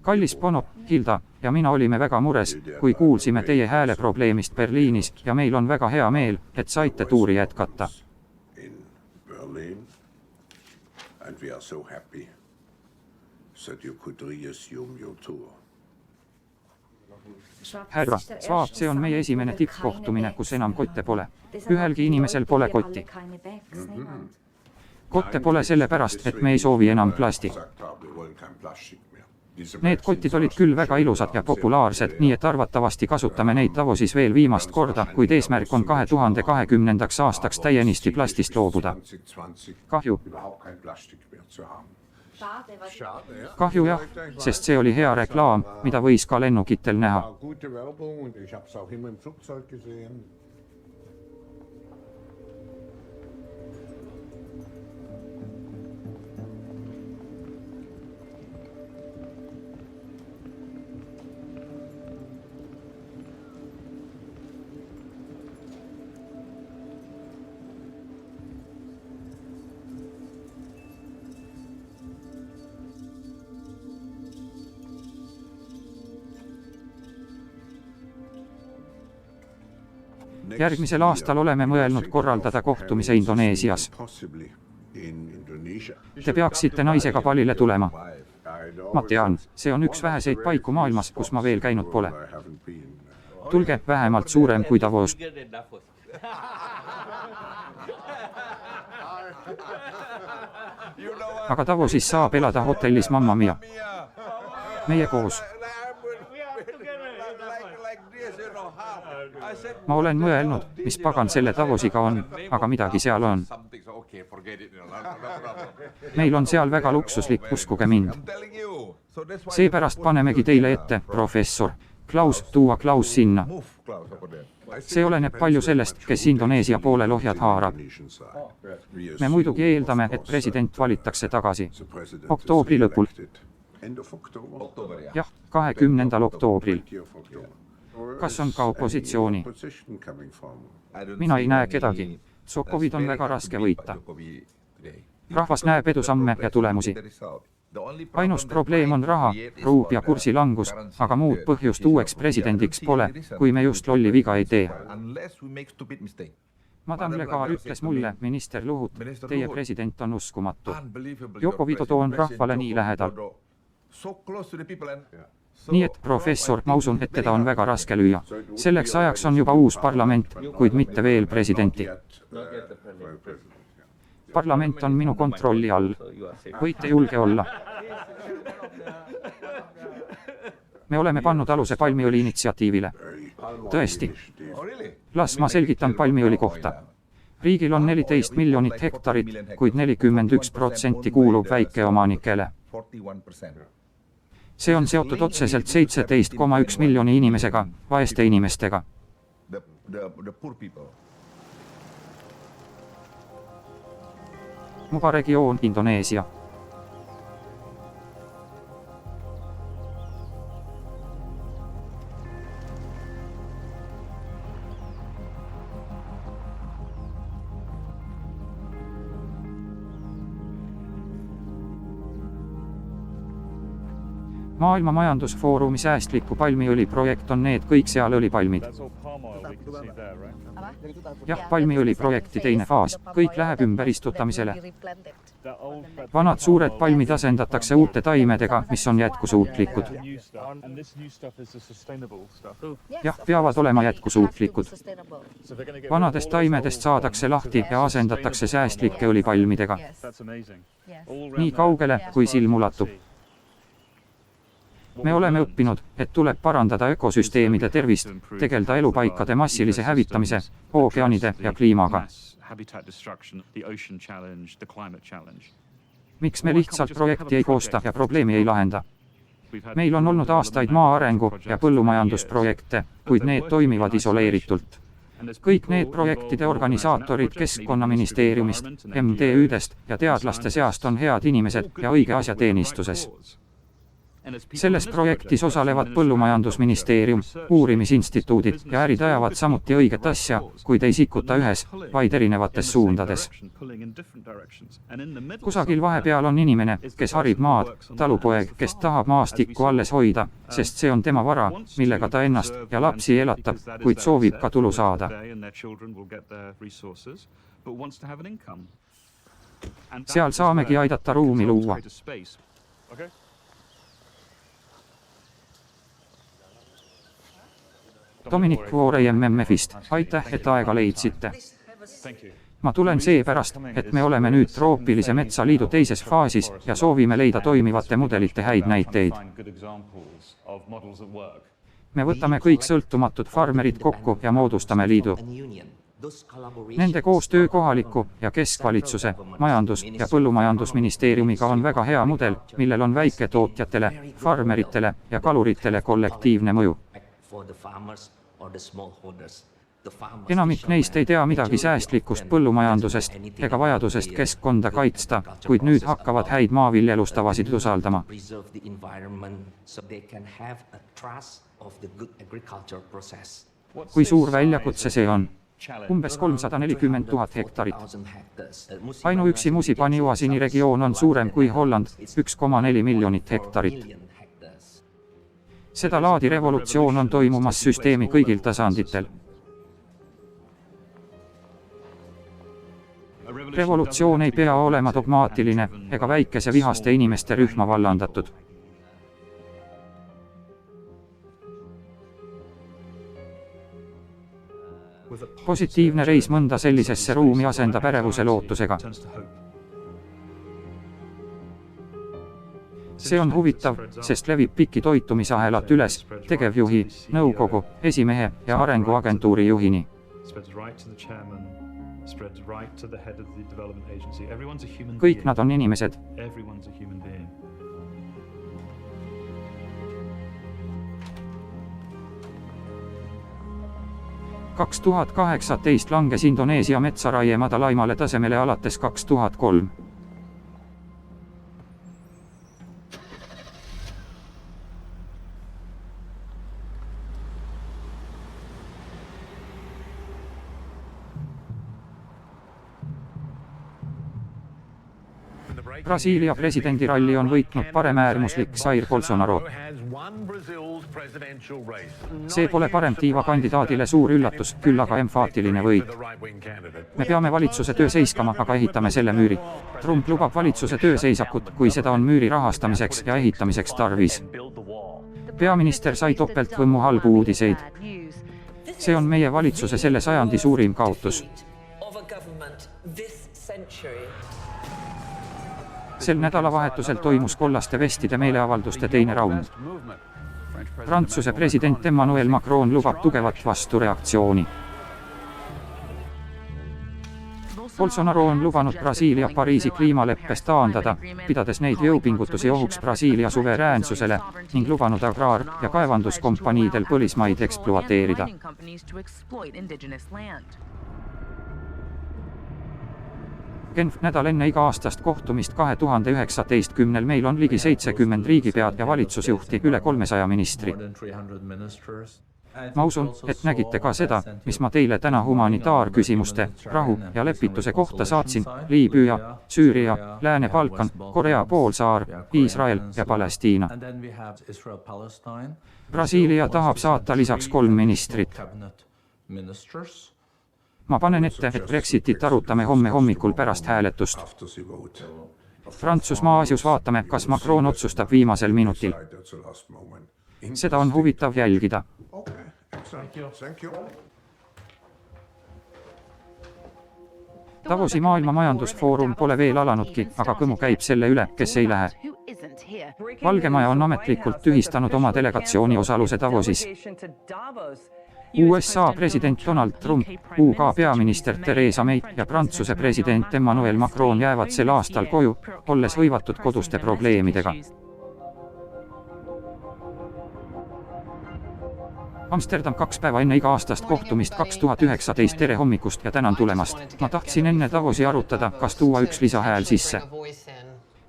Kallis Bono, Hilda ja mina olime väga mures, kui kuulsime teie hääle probleemist Berliinis ja meil on väga hea meel, et saite tuuri jätkata. Härra Schwab, see on meie esimene tippkohtumine, kus enam kotte pole. Ühelgi inimesel pole kotti. Kotte pole sellepärast, et me ei soovi enam plasti. Need kotid olid küll väga ilusad ja populaarsed, nii et arvatavasti kasutame neid Davosis veel viimast korda, kuid eesmärk on 2020. aastaks täienisti plastist loobuda. Kahju. Kahju jah, sest see oli hea reklaam, mida võis ka lennukitel näha. Järgmisel aastal oleme mõelnud korraldada kohtumise Indoneesias. Te peaksite naisega palile tulema. Ma tean, see on üks väheseid paiku maailmas, kus ma veel käinud pole. tulge vähemalt suurem kui Davos. Aga Davosis saab elada hotellis Mamma Mia. Meie koos. Ma olen mõelnud, mis pagan selle Davosiga on, aga midagi seal on. Meil on seal väga luksuslik, uskuge mind. Seepärast panemegi teile ette, professor. Klaus, tuua Klaus sinna. See oleneb palju sellest, kes Indoneesia poolel ohjad haarab. Me muidugi eeldame, et president valitakse tagasi. Oktoobri lõpul. Jah, 20. oktoobril. Kas on ka opositsiooni? Mina ei näe kedagi. Sokovid on väga raske võita. Rahvas näeb edusamme ja tulemusi. Ainus probleem on raha, ruub ja kursi langus, aga muud põhjust uueks presidendiks pole, kui me just lolli viga ei tee. Madame Legaar ütles mulle, minister Luhut, teie president on uskumatu. Joko Widodo on rahvale nii lähedal. Nii et, professor, ma usun, et teda on väga raske lüüa. Selleks ajaks on juba uus parlament, kuid mitte veel presidenti. Parlament on minu kontrolli all. Võite julge olla. Me oleme pannud aluse palmiõli initsiatiivile. Tõesti. Las ma selgitan palmiõli kohta. Riigil on 14 miljonit hektarit, kuid 41% kuulub väikeomanikele. See on seotud otseselt 17,1 miljoni inimesega, vaeste inimestega. Muga regioon, Indoneesia. Maailma majandusfoorumi säästliku palmiõli projekt on need kõik seal õlipalmid. Jah, palmiõli projekti teine faas. Kõik läheb ümber istutamisele. Vanad suured palmid asendatakse uute taimedega, mis on jätkusuutlikud. Jah, peavad olema jätkusuutlikud. Vanadest taimedest saadakse lahti ja asendatakse säästlike õlipalmidega. Nii kaugele, kui silm ulatub. Me oleme õppinud, et tuleb parandada ökosüsteemide tervist, tegelda elupaikade massilise hävitamise, ookeanide ja kliimaga. Miks me lihtsalt projekti ei koosta ja probleemi ei lahenda? Meil on olnud aastaid maa arengu ja põllumajandusprojekte, kuid need toimivad isoleeritult. Kõik need projektide organisaatorid Keskkonnaministeeriumist, MTÜ-dest ja teadlaste seast on head inimesed ja õige asja teenistuses. Selles projektis osalevad Põllumajandusministeerium, uurimisinstituudid ja ärid ajavad samuti õiget asja, kuid ei sikuta ühes, vaid erinevates suundades. Kusagil vahepeal on inimene, kes harib maad, talupoeg, kes tahab maastikku alles hoida, sest see on tema vara, millega ta ennast ja lapsi elatab, kuid soovib ka tulu saada. Seal saamegi aidata ruumi luua. Dominic Voorey MMF-ist, aitäh, et aega leidsite. Ma tulen seepärast, et me oleme nüüd troopilise metsaliidu teises faasis ja soovime leida toimivate mudelite häid näiteid. Me võtame kõik sõltumatud farmerid kokku ja moodustame liidu. Nende koostöö kohaliku ja keskvalitsuse, majandus- ja põllumajandusministeeriumiga on väga hea mudel, millel on väiketootjatele, farmeritele ja kaluritele kollektiivne mõju. Enamik neist ei tea midagi säästlikust põllumajandusest ega vajadusest keskkonda kaitsta, kuid nüüd hakkavad häid maaviljelustavasid usaldama. Kui suur väljakutse see on? Umbes 340 000 hektarit. Ainuüksi Musipani Uasini regioon on suurem kui Holland, 1,4 miljonit hektarit. Seda laadi revolutsioon on toimumas süsteemi kõigil tasanditel. Revolutsioon ei pea olema dogmaatiline ega väikese vihaste inimeste rühma vallandatud. Positiivne reis mõnda sellisesse ruumi asendab ärevuse lootusega. See on huvitav, sest levib pikki toitumisahelat üles tegevjuhi, nõukogu, esimehe ja arenguagentuuri juhini. Kõik nad on inimesed. 2018 langes Indoneesia metsaraie madalaimale tasemele alates 2003. Brasiilia presidendiralli on võitnud paremäärmuslik Jair Bolsonaro. See pole paremtiiva kandidaadile suur üllatus, küll aga emfaatiline võit. Me peame valitsuse töö seiskama, aga ehitame selle müüri. Trump lubab valitsuse töö seisakut, kui seda on müüri rahastamiseks ja ehitamiseks tarvis. Peaminister sai topeltvõmmu halbu uudiseid. See on meie valitsuse selle sajandi suurim kaotus. Sel nädalavahetusel toimus kollaste vestide meeleavalduste teine raund. Prantsuse president Emmanuel Macron lubab tugevat vastureaktsiooni. Bolsonaro on lubanud Brasiilia Pariisi kliimaleppest taandada, pidades neid jõupingutusi ohuks Brasiilia suveräänsusele ning lubanud agraar- ja kaevanduskompaniidel põlismaid ekspluateerida. Genf nädal enne iga-aastast kohtumist 2019 meil on ligi 70 riigipead ja valitsusjuhti, üle 300 ministri. Ma usun, et nägite ka seda, mis ma teile täna humanitaarküsimuste, rahu ja lepituse kohta saatsin: Liibüa, Süüria, Lääne-Balkan, Korea poolsaar, Iisrael ja Palestiina. Brasiilia tahab saata lisaks 3 ministrit. Ma panen ette, et Brexitit arutame homme hommikul pärast hääletust. Prantsusmaa asjus vaatame, kas Macron otsustab viimasel minutil. Seda on huvitav jälgida. Davosi maailma majandusfoorum pole veel alanudki, aga kõmu käib selle üle, kes ei lähe. Valgemaja on ametlikult tühistanud oma delegatsiooni osaluse Davosis. USA president Donald Trump, UK peaminister Theresa May ja Prantsuse president Emmanuel Macron jäävad sel aastal koju, olles hõivatud koduste probleemidega. Amsterdam 2 päeva enne iga-aastast kohtumist 2019, tere hommikust ja tänan tulemast. Ma tahtsin enne Davosi arutada, kas tuua üks lisahääl sisse.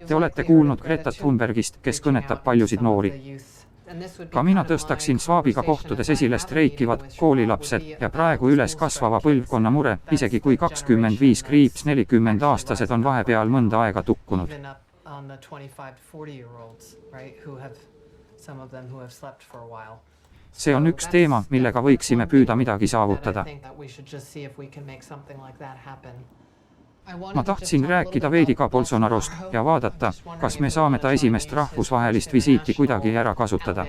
Te olete kuulnud Greta Thunbergist, kes kõnetab paljusid noori. Ka mina tõstaksin Svabiga kohtudes esile streikivad koolilapsed ja praegu üles kasvava põlvkonna mure, isegi kui 25-40 aastased on vahepeal mõnda aega tukkunud. See on üks teema, millega võiksime püüda midagi saavutada. Ma tahtsin rääkida veidi ka Bolsonarost ja vaadata, kas me saame ta esimest rahvusvahelist visiiti kuidagi ära kasutada.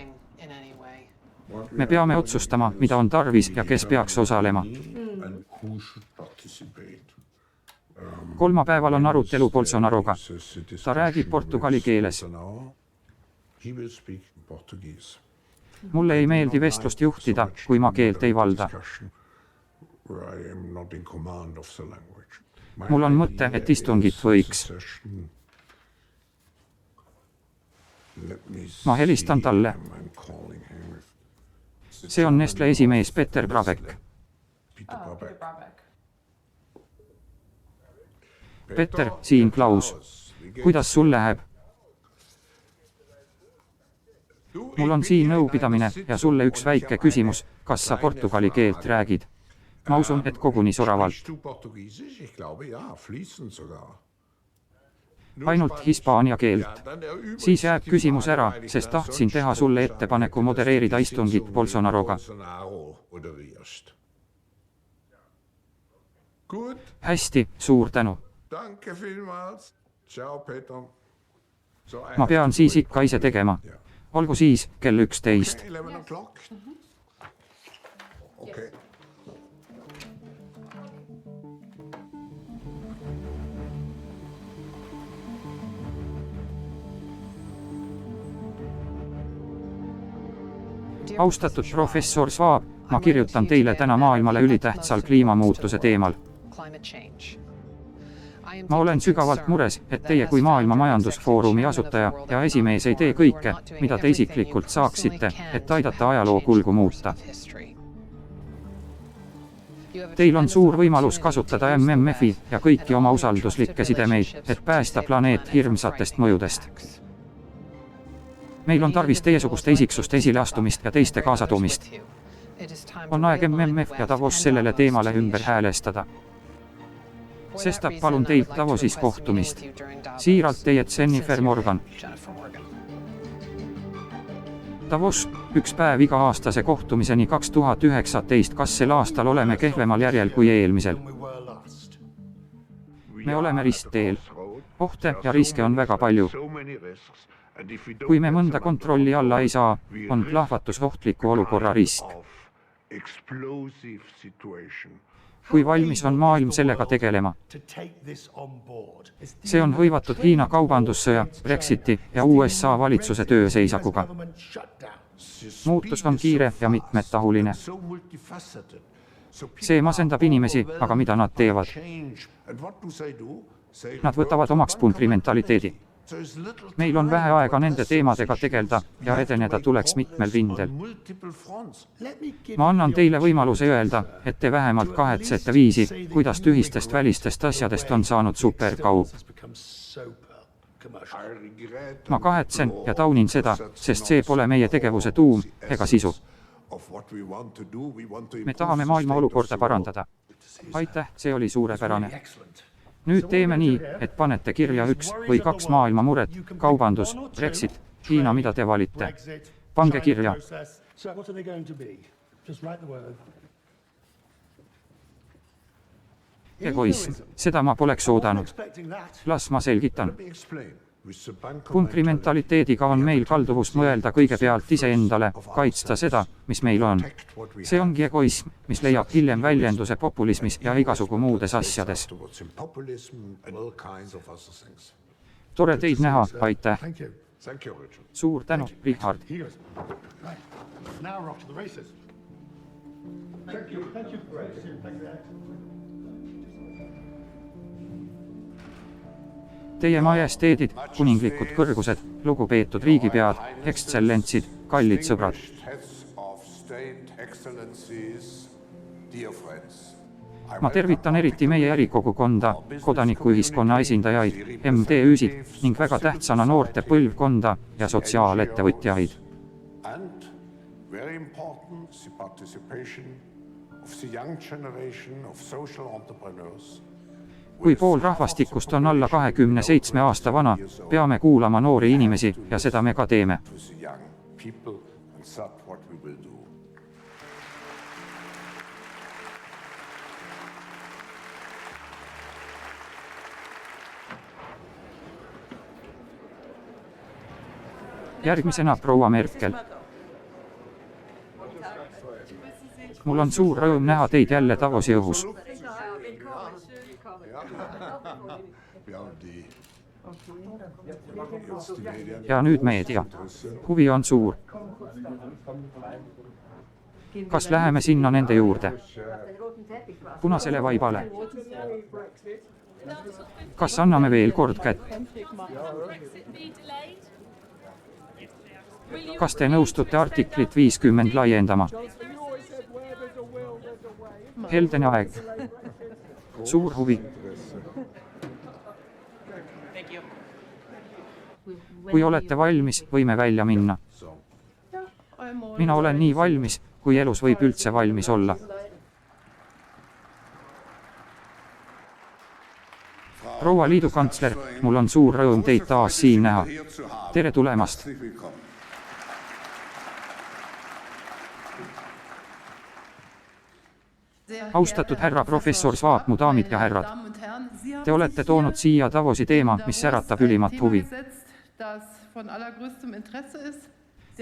Me peame otsustama, mida on tarvis ja kes peaks osalema. Kolmapäeval on arutelu Bolsonaroga. Ta räägib portugali keeles. Mulle ei meeldi vestlust juhtida, kui ma keelt ei valda. Mul on mõte, et istungit võiks. Ma helistan talle. See on Nestle esimees Peter Brabeck. Peter, siin Klaus. Kuidas sul läheb? Mul on siin nõupidamine ja sulle üks väike küsimus, kas sa portugali keelt räägid? Ma usun, et koguni soravalt. Ainult hispaania keelt. Siis jääb küsimus ära, sest tahtsin teha sulle ettepaneku modereerida istungit Bolsonaroga. Hästi, suur tänu. Ma pean siis ikka ise tegema. Olgu siis kell 11. Austatud professor Schwab, ma kirjutan teile täna maailmale ülitähtsal kliimamuutuse teemal. Ma olen sügavalt mures, et teie kui Maailma Majandusfoorumi asutaja ja esimees ei tee kõike, mida te isiklikult saaksite, et aidata ajaloo kulgu muuta. Teil on suur võimalus kasutada MMF-i ja kõiki oma usalduslikke sidemeid, et päästa planeet hirmsatest mõjudest. Meil on tarvis teiesuguste isiksuste esileastumist ja teiste kaasatoomist. On aeg MMF ja Davos sellele teemale ümber häälestada. Sestap palun teilt Davosis kohtumist. Siiralt teie Jennifer Morgan. Davos, üks päev iga-aastase kohtumiseni 2019, kas sel aastal oleme kehvemal järjel kui eelmisel? Me oleme ristteel. Ohte ja riske on väga palju. Kui me mõnda kontrolli alla ei saa, on plahvatus ohtliku olukorra risk. Kui valmis on maailm sellega tegelema? See on hõivatud Hiina kaubandussõja, Brexiti ja USA valitsuse tööseisakuga. Muutus on kiire ja mitmetahuline. See masendab inimesi, aga mida nad teevad? Nad võtavad omaks punkrimentaliteedi. Meil on vähe aega nende teemadega tegelda ja edeneda tuleks mitmel rindel. Ma annan teile võimaluse öelda, et te vähemalt kahetsete viisi, kuidas tühistest välistest asjadest on saanud superkaup. Ma kahetsen ja taunin seda, sest see pole meie tegevuse tuum ega sisu. Me tahame maailma olukorda parandada. Aitäh, see oli suurepärane. Nüüd teeme nii, et panete kirja 1 või 2 maailma muret, kaubandus, Brexit, Hiina, mida te valite. Pange kirja. Egoism, seda ma poleks oodanud. Las ma selgitan. Punkrimentaliteediga on meil kalduvus mõelda kõigepealt iseendale, kaitsta seda, mis meil on. See ongi egoism, mis leiab hiljem väljenduse populismis ja igasugu muudes asjades. Tore teid näha, aitäh. Suur tänu, Richard. Teie majesteedid, kuninglikud kõrgused, lugupeetud riigipead, ekstsellentsid, kallid sõbrad. Ma tervitan eriti meie ärikogukonda, kodanikuühiskonna esindajaid, MTÜ-sid ning väga tähtsana noorte põlvkonda ja sotsiaalettevõtjaid. Kui pool rahvastikust on alla 27 aasta vana, peame kuulama noori inimesi ja seda me ka teeme. Järgmisena proua Merkel. Mul on suur rõõm näha teid jälle Davosi õhus. Ja nüüd meedia. Huvi on suur. Kas läheme sinna nende juurde? Punasele vaibale. Kas anname veel kord kätt? Kas te nõustute artiklit 50 laiendama? Heldene aeg. Suur huvi. Kui olete valmis, võime välja minna. Mina olen nii valmis, kui elus võib üldse valmis olla. Proua liidukantsler, mul on suur rõõm teid taas siin näha. Tere tulemast! Austatud härra professor Schwab, mu daamid ja härrad. Te olete toonud siia Davosi teema, mis äratab ülimat huvi.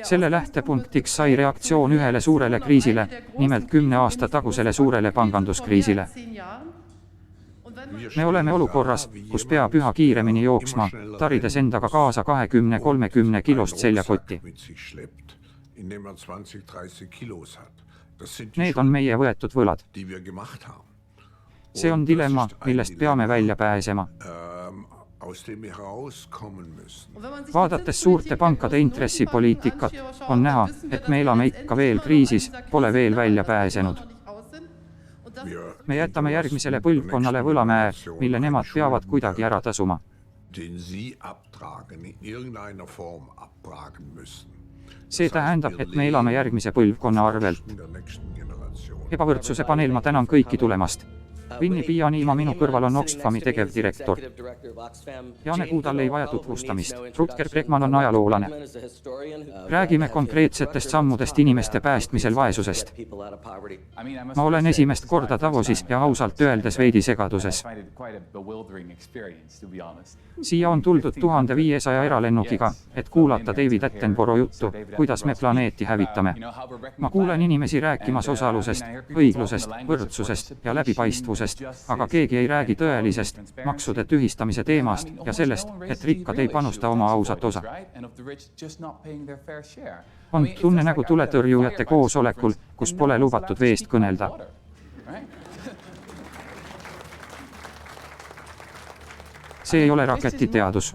Selle lähtepunktiks sai reaktsioon ühele suurele kriisile, nimelt 10 aasta tagusele suurele panganduskriisile. Me oleme olukorras, kus peab üha kiiremini jooksma, tarides endaga kaasa 20-30 kilost seljakotti. indem 20-30 Kilos hat. Das sind die Need on meie võetud võlad. die wir gemacht haben. See on dilemma, millest peame välja pääsema. Aus dem wir rauskommen müssen. Vaadates suurte pankade intressipoliitikat, on näha, et me elame ikka veel kriisis, pole veel välja pääsenud. Me jätame järgmisele põlvkonnale võlamäe, mille nemad peavad kuidagi ära tasuma. Den sie abtragen, in irgendeiner Form abtragen müssen. See tähendab, et me elame järgmise põlvkonna arvelt. In der nächsten Generation. Ebavõrdsuse paneel, ma tänan kõiki tulemast. Vinni Pianiima minu kõrval on Oxfami tegevdirektor. Jane Kuudal ei vaja tutvustamist. Rutger Bregman on ajaloolane. Räägime konkreetsetest sammudest inimeste päästmisel vaesusest. Ma olen esimest korda Davosis ja ausalt öeldes veidi segaduses. Siia on tuldud 1500 eralennukiga, et kuulata David Attenborough juttu, kuidas me planeeti hävitame. Ma kuulen inimesi rääkimas osalusest, õiglusest, võrdsusest ja läbipaistvusest, aga keegi ei räägi tõelisest maksude tühistamise teemast ja sellest, et rikkad ei panusta oma ausat osa. On tunne nagu tuletõrjujate koosolekul, kus pole lubatud veest kõnelda. See ei ole raketiteadus.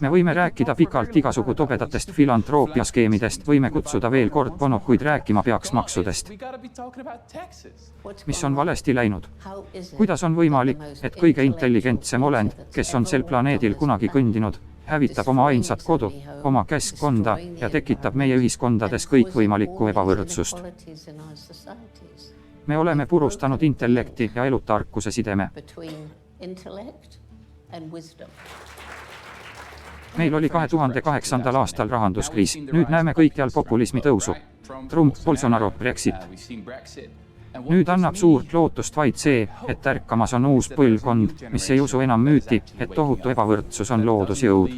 Me võime rääkida pikalt igasugu tobedatest filantropia-skeemidest, võime kutsuda veel kord Bonokuid rääkima peaks maksudest. Mis on valesti läinud? Kuidas on võimalik, et kõige intelligentsem olend, kes on sel planeedil kunagi kõndinud, hävitab oma ainsat kodu, oma keskkonda ja tekitab meie ühiskondades kõikvõimalikku ebavõrdsust? Me oleme purustanud intellekti ja elutarkuse sideme. Meil oli 2008. aastal rahanduskriis, nüüd näeme kõikjal populismi tõusu. Trump, Bolsonaro, Brexit. Nüüd annab suurt lootust vaid see, et ärkamas on uus põlvkond, mis ei usu enam müüti, et tohutu ebavõrdsus on loodusjõud.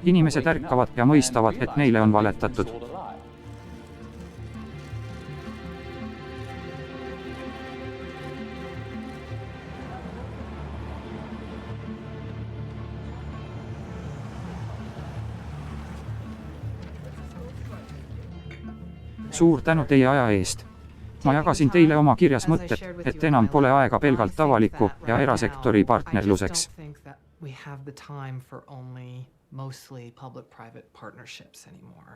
Inimesed ärkavad ja mõistavad, et neile on valetatud. Suur tänu teie aja eest. Ma jagasin teile oma kirjas mõtted, et enam pole aega pelgalt avaliku ja erasektori partnerluseks.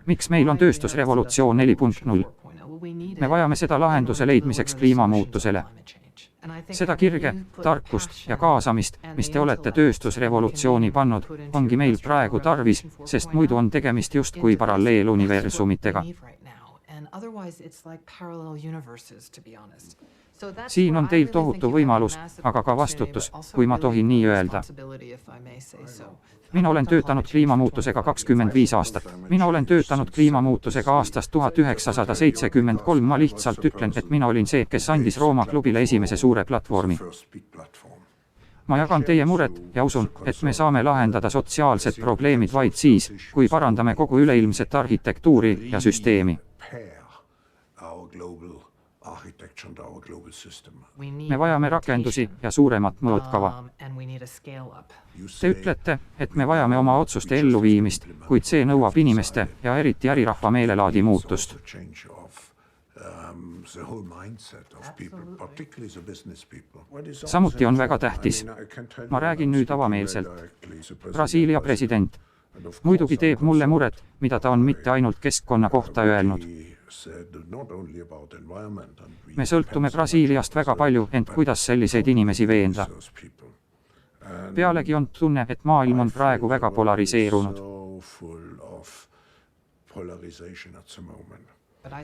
Miks meil on tööstusrevolutsioon 4.0? Me vajame seda lahenduse leidmiseks kliimamuutusele. Seda kirge, tarkust ja kaasamist, mis te olete tööstusrevolutsiooni pannud, ongi meil praegu tarvis, sest muidu on tegemist justkui paralleeluniversumitega. Siin on teil tohutu võimalus, aga ka vastutus, kui ma tohin nii öelda. Mina olen töötanud kliimamuutusega 25 aastat. Mina olen töötanud kliimamuutusega aastast 1973. Ma lihtsalt ütlen, et mina olin see, kes andis Rooma klubile esimese suure platvormi. Ma jagan teie muret ja usun, et me saame lahendada sotsiaalsed probleemid vaid siis, kui parandame kogu üleilmset arhitektuuri ja süsteemi. Me vajame rakendusi ja suuremat mõõtkava. Te ütlete, et me vajame oma otsuste elluviimist, kuid see nõuab inimeste ja eriti ärirahva meelelaadi muutust. Samuti on väga tähtis. Ma räägin nüüd avameelselt. Brasiilia president. Muidugi teeb mulle muret, mida ta on mitte ainult keskkonna kohta öelnud. Me sõltume Brasiiliast väga palju, ent kuidas selliseid inimesi veenda. Pealegi on tunne, et maailm on praegu väga polariseerunud.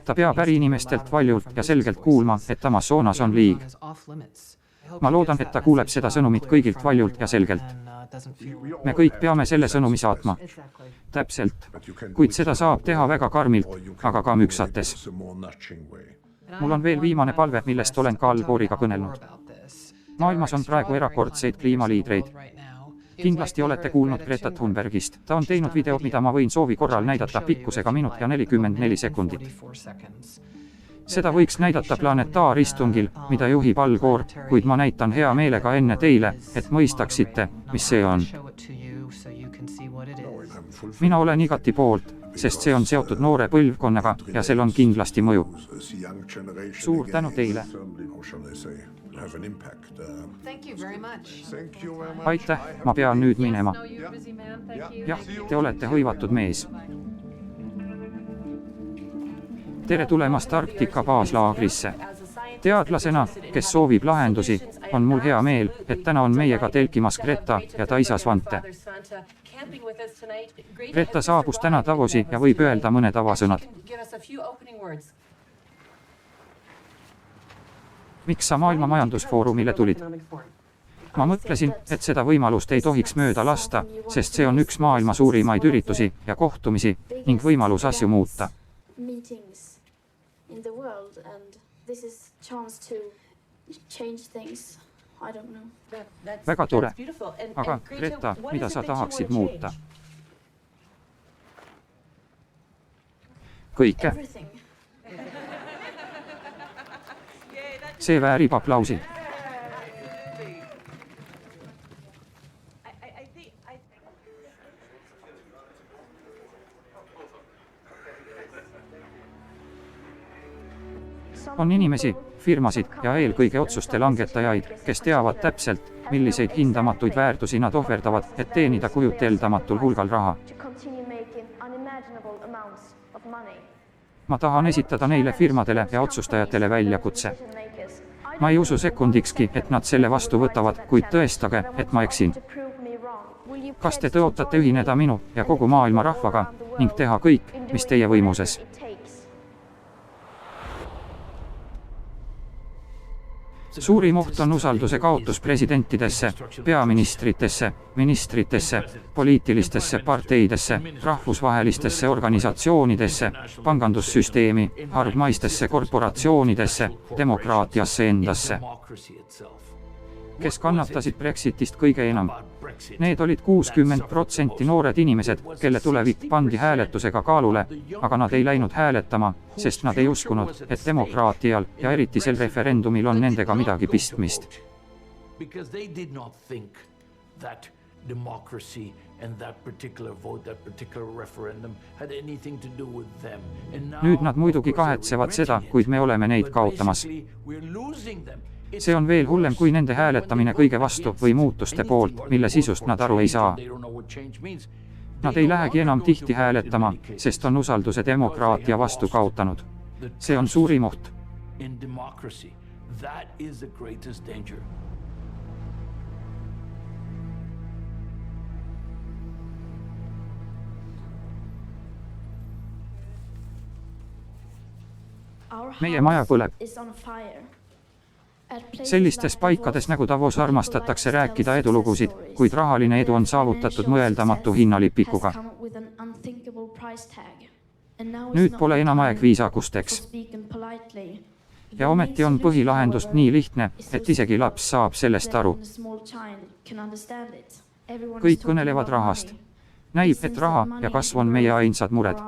Ta peab äriinimestelt valjult ja selgelt kuulma, et Amazonas on liig. Ma loodan, et ta kuuleb seda sõnumit kõigilt valjult ja selgelt. Me kõik peame selle sõnumi saatma. Täpselt. Kuid seda saab teha väga karmilt, aga ka müksates. Mul on veel viimane palve, millest olen ka Al Gore'iga kõnelnud. Maailmas on praegu erakordseid kliimaliidreid. Kindlasti olete kuulnud Greta Thunbergist. Ta on teinud video, mida ma võin soovi korral näidata pikkusega minut ja 44 sekundit. Seda võiks näidata planetaaristungil, mida juhib Al Gore, kuid ma näitan hea meelega enne teile, et mõistaksite, mis see on. Mina olen igati poolt, sest see on seotud noore põlvkonnaga ja sel on kindlasti mõju. Suur tänu teile. Aitäh, ma pean nüüd minema. Jah, te olete hõivatud mees. Tere tulemast Arktika baaslaagrisse. Teadlasena, kes soovib lahendusi, on mul hea meel, et täna on meiega telkimas Greta ja Taisa Svante. Greta saabus täna Davosi ja võib öelda mõned avasõnad. Miks sa Maailma Majandusfoorumile tulid? Ma mõtlesin, et seda võimalust ei tohiks mööda lasta, sest see on üks maailma suurimaid üritusi ja kohtumisi ning võimalus asju muuta. Väga tore. Aga Greta, mida sa tahaksid muuta? Kõike. See väärib aplausi. On inimesi, firmasid ja eelkõige otsuste langetajaid, kes teavad täpselt, milliseid hindamatuid väärtusi nad ohverdavad, et teenida kujuteldamatul hulgal raha. Ma tahan esitada neile firmadele ja otsustajatele väljakutse. Ma ei usu sekundikski, et nad selle vastu võtavad, kuid tõestage, et ma eksin. Kas te tõotate ühineda minu ja kogu maailma rahvaga ning teha kõik, mis teie võimuses? Suurim oht on usalduse kaotus presidentidesse, peaministritesse, ministritesse, poliitilistesse parteidesse, rahvusvahelistesse organisatsioonidesse, pangandussüsteemi, hargmaistesse korporatsioonidesse, demokraatiasse endasse. Kes kannatasid Brexitist kõige enam? Need olid 60% noored inimesed, kelle tulevik pandi hääletusega kaalule, aga nad ei läinud hääletama, sest nad ei uskunud, et demokraatial ja eriti sel referendumil on nendega midagi pistmist. Nüüd nad muidugi kahetsevad seda, kuid me oleme neid kaotamas. See on veel hullem kui nende hääletamine kõige vastu või muutuste poolt, mille sisust nad aru ei saa. Nad ei lähegi enam tihti hääletama, sest on usalduse demokraatia vastu kaotanud. See on suurim oht. Meie maja põleb. Sellistes paikades nagu Davos armastatakse rääkida edulugusid, kuid rahaline edu on saavutatud mõeldamatu hinnalipikuga. Nüüd pole enam aeg viisakusteks. Ja ometi on põhilahendus nii lihtne, et isegi laps saab sellest aru. Kõik kõnelevad rahast. Näib, et raha ja kasv on meie ainsad mured.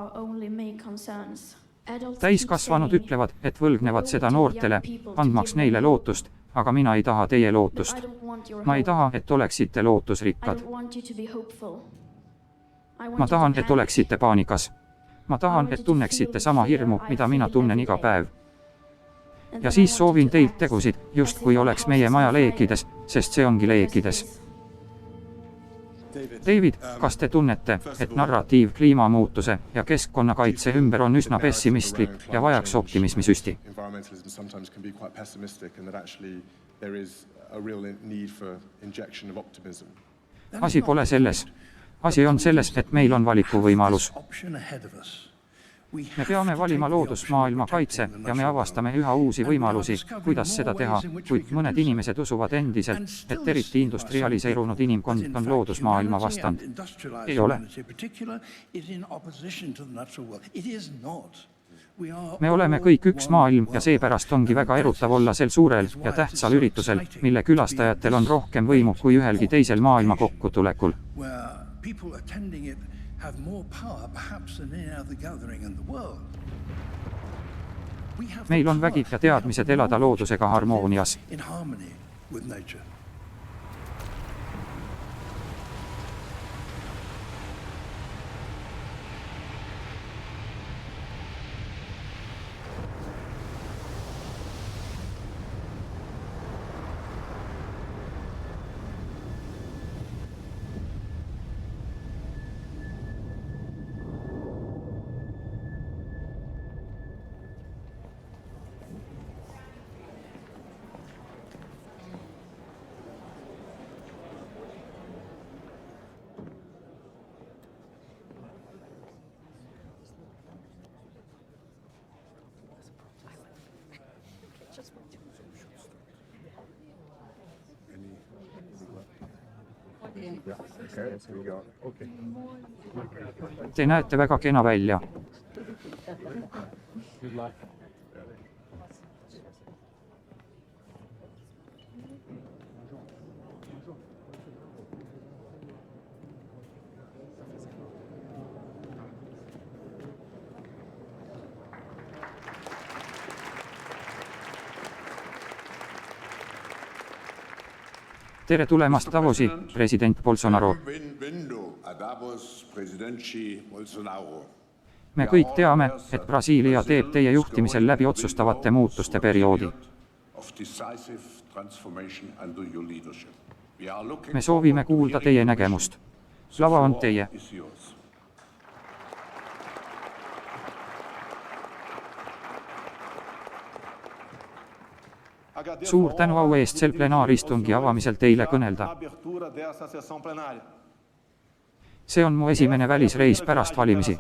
Täiskasvanud ütlevad, et võlgnevad seda noortele, andmaks neile lootust, aga mina ei taha teie lootust. Ma ei taha, et oleksite lootusrikkad. Ma tahan, et oleksite paanikas. Ma tahan, et tunneksite sama hirmu, mida mina tunnen iga päev. Ja siis soovin teilt tegusid, just kui oleks meie maja leekides, sest see ongi leekides. David, kas te tunnete, et narratiiv kliimamuutuse ja keskkonnakaitse ümber on üsna pessimistlik ja vajaks optimismisüsti? Asi pole selles. Asi on selles, et meil on valikuvõimalus. Me peame valima loodusmaailma kaitse ja me avastame üha uusi võimalusi, kuidas seda teha, kuid mõned inimesed usuvad endiselt, et eriti industrialiseerunud inimkond on loodusmaailma vastand. Ei ole. Me oleme kõik üks maailm ja seepärast ongi väga erutav olla sel suurel ja tähtsal üritusel, mille külastajatel on rohkem võimu kui ühelgi teisel maailma kokkutulekul. Meil on vägi ja teadmised elada loodusega harmoonias. in harmony with nature. Te näete väga kena välja. Tere tulemast Davosi, president Bolsonaro. Me kõik teame, et Brasiilia teeb teie juhtimisel läbi otsustavate muutuste perioodi. Me soovime kuulda teie nägemust. Lava on teie. Suur tänu au eest sel plenaaristungi avamisel teile kõnelda. See on mu esimene välisreis pärast valimisi.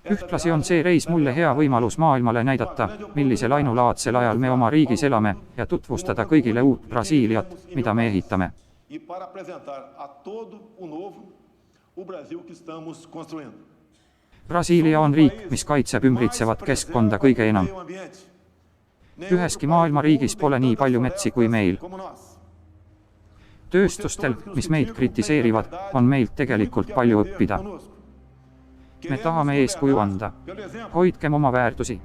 Ühtlasi on see reis mulle hea võimalus maailmale näidata, millisel ainulaadsel ajal me oma riigis elame ja tutvustada kõigile uut Brasiiliat, mida me ehitame. Brasiilia on riik, mis kaitseb ümbritsevat keskkonda kõige enam. Üheski maailma riigis pole nii palju metsi kui meil. Tööstustel, mis meid kritiseerivad, on meilt tegelikult palju õppida. Me tahame eeskuju anda. Hoidkem oma väärtusi.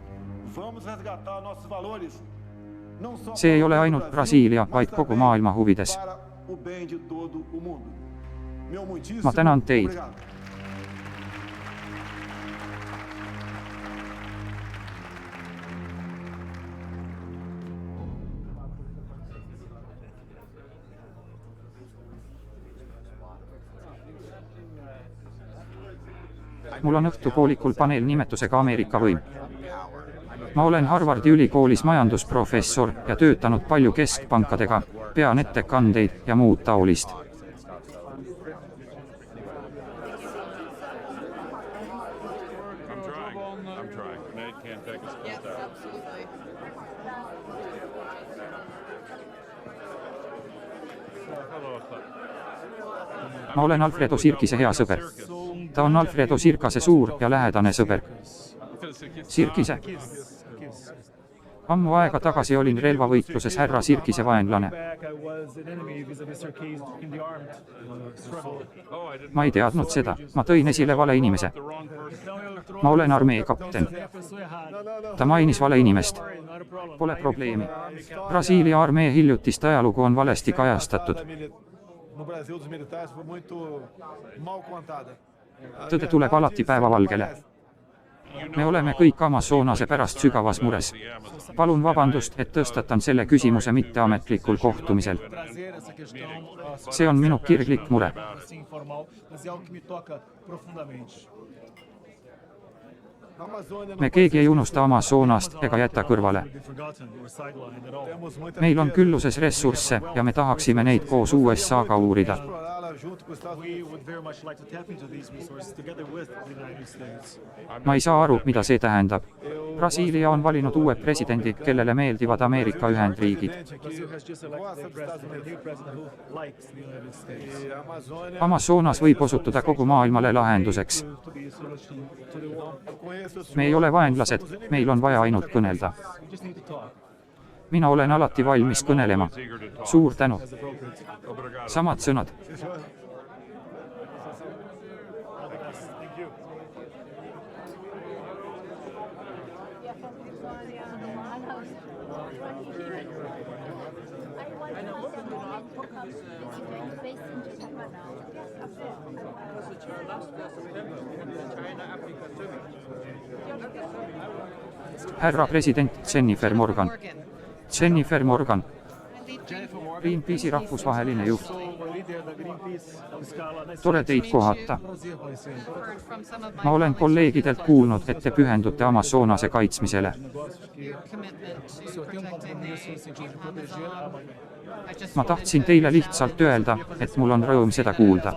See ei ole ainult Brasiilia, vaid kogu maailma huvides. Ma tänan teid. Mul on õhtupoolikul paneel nimetusega Ameerika võim. Ma olen Harvardi ülikoolis majandusprofessor ja töötanud palju keskpankadega, pean ettekandeid ja muud taolist. Ma olen Alfredo Sirkise hea sõber. Ta on Alfredo Sirkase suur ja lähedane sõber. Sirkise. Ammu aega tagasi olin relvavõitluses härra Sirkise vaenlane. Ma ei teadnud seda, ma tõin esile vale inimese. Ma olen armee kapten. Ta mainis vale inimest. Pole probleemi. Brasiilia armee hiljutist ajalugu on valesti kajastatud. Tõde tuleb alati päevavalgele. Me oleme kõik Amazonase pärast sügavas mures. Palun vabandust, et tõstatan selle küsimuse mitteametlikul kohtumisel. See on minu kirglik mure. Me keegi ei unusta Amazonast ega jäta kõrvale. Meil on külluses ressursse ja me tahaksime neid koos USA-ga uurida. Ma ei saa aru, mida see tähendab. Brasiilia on valinud uue presidendi, kellele meeldivad Ameerika Ühendriigid. Amazonas võib osutuda kogu maailmale lahenduseks. Me ei ole vaenlased, meil on vaja ainult kõnelda. Mina olen alati valmis kõnelema. Suur tänu. Samad sõnad. Härra president Jennifer Morgan. Jennifer Morgan. Greenpeace'i rahvusvaheline juht. Tore teid kohata. Ma olen kolleegidelt kuulnud, et te pühendute Amazonase kaitsmisele. Ma tahtsin teile lihtsalt öelda, et mul on rõõm seda kuulda.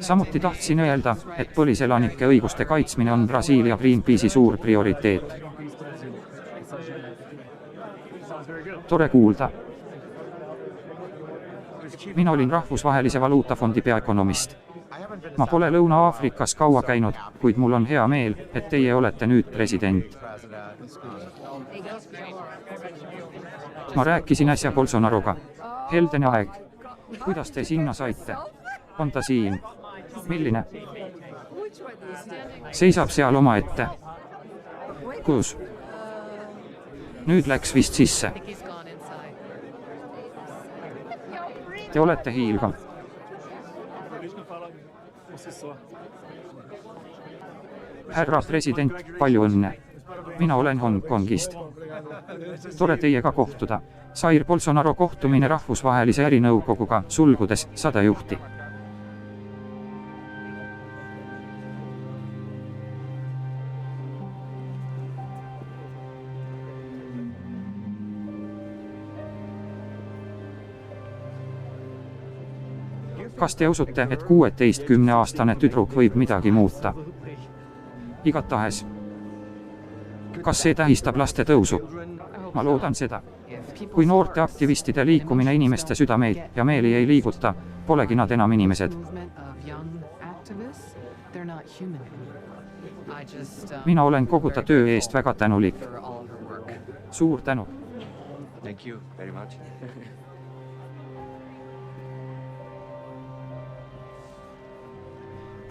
Samuti tahtsin öelda, et põliselanike õiguste kaitsmine on Brasiilia Greenpeace'i suur prioriteet. Tore kuulda. Mina olin Rahvusvahelise Valuutafondi peaökonomist. Ma pole Lõuna-Aafrikas kaua käinud, kuid mul on hea meel, et teie olete nüüd president. Ma rääkisin äsja Bolsonaroga. Heldene aeg. Kuidas te sinna saite? On ta siin? Milline? Seisab seal omaette. Kus? Nüüd läks vist sisse. Te olete hiilga. Härra president, palju õnne. Mina olen Hongkongist. Tore teiega kohtuda. Jair Bolsonaro kohtumine rahvusvahelise ärinõukoguga, sulgudes 100 juhti. Kas te usute, et 16-aastane tüdruk võib midagi muuta? Igatahes. Kas see tähistab laste tõusu? Ma loodan seda. Kui noorte aktivistide liikumine inimeste südameid ja meeli ei liiguta, polegi nad enam inimesed. Mina olen kogu ta töö eest väga tänulik. Suur tänu.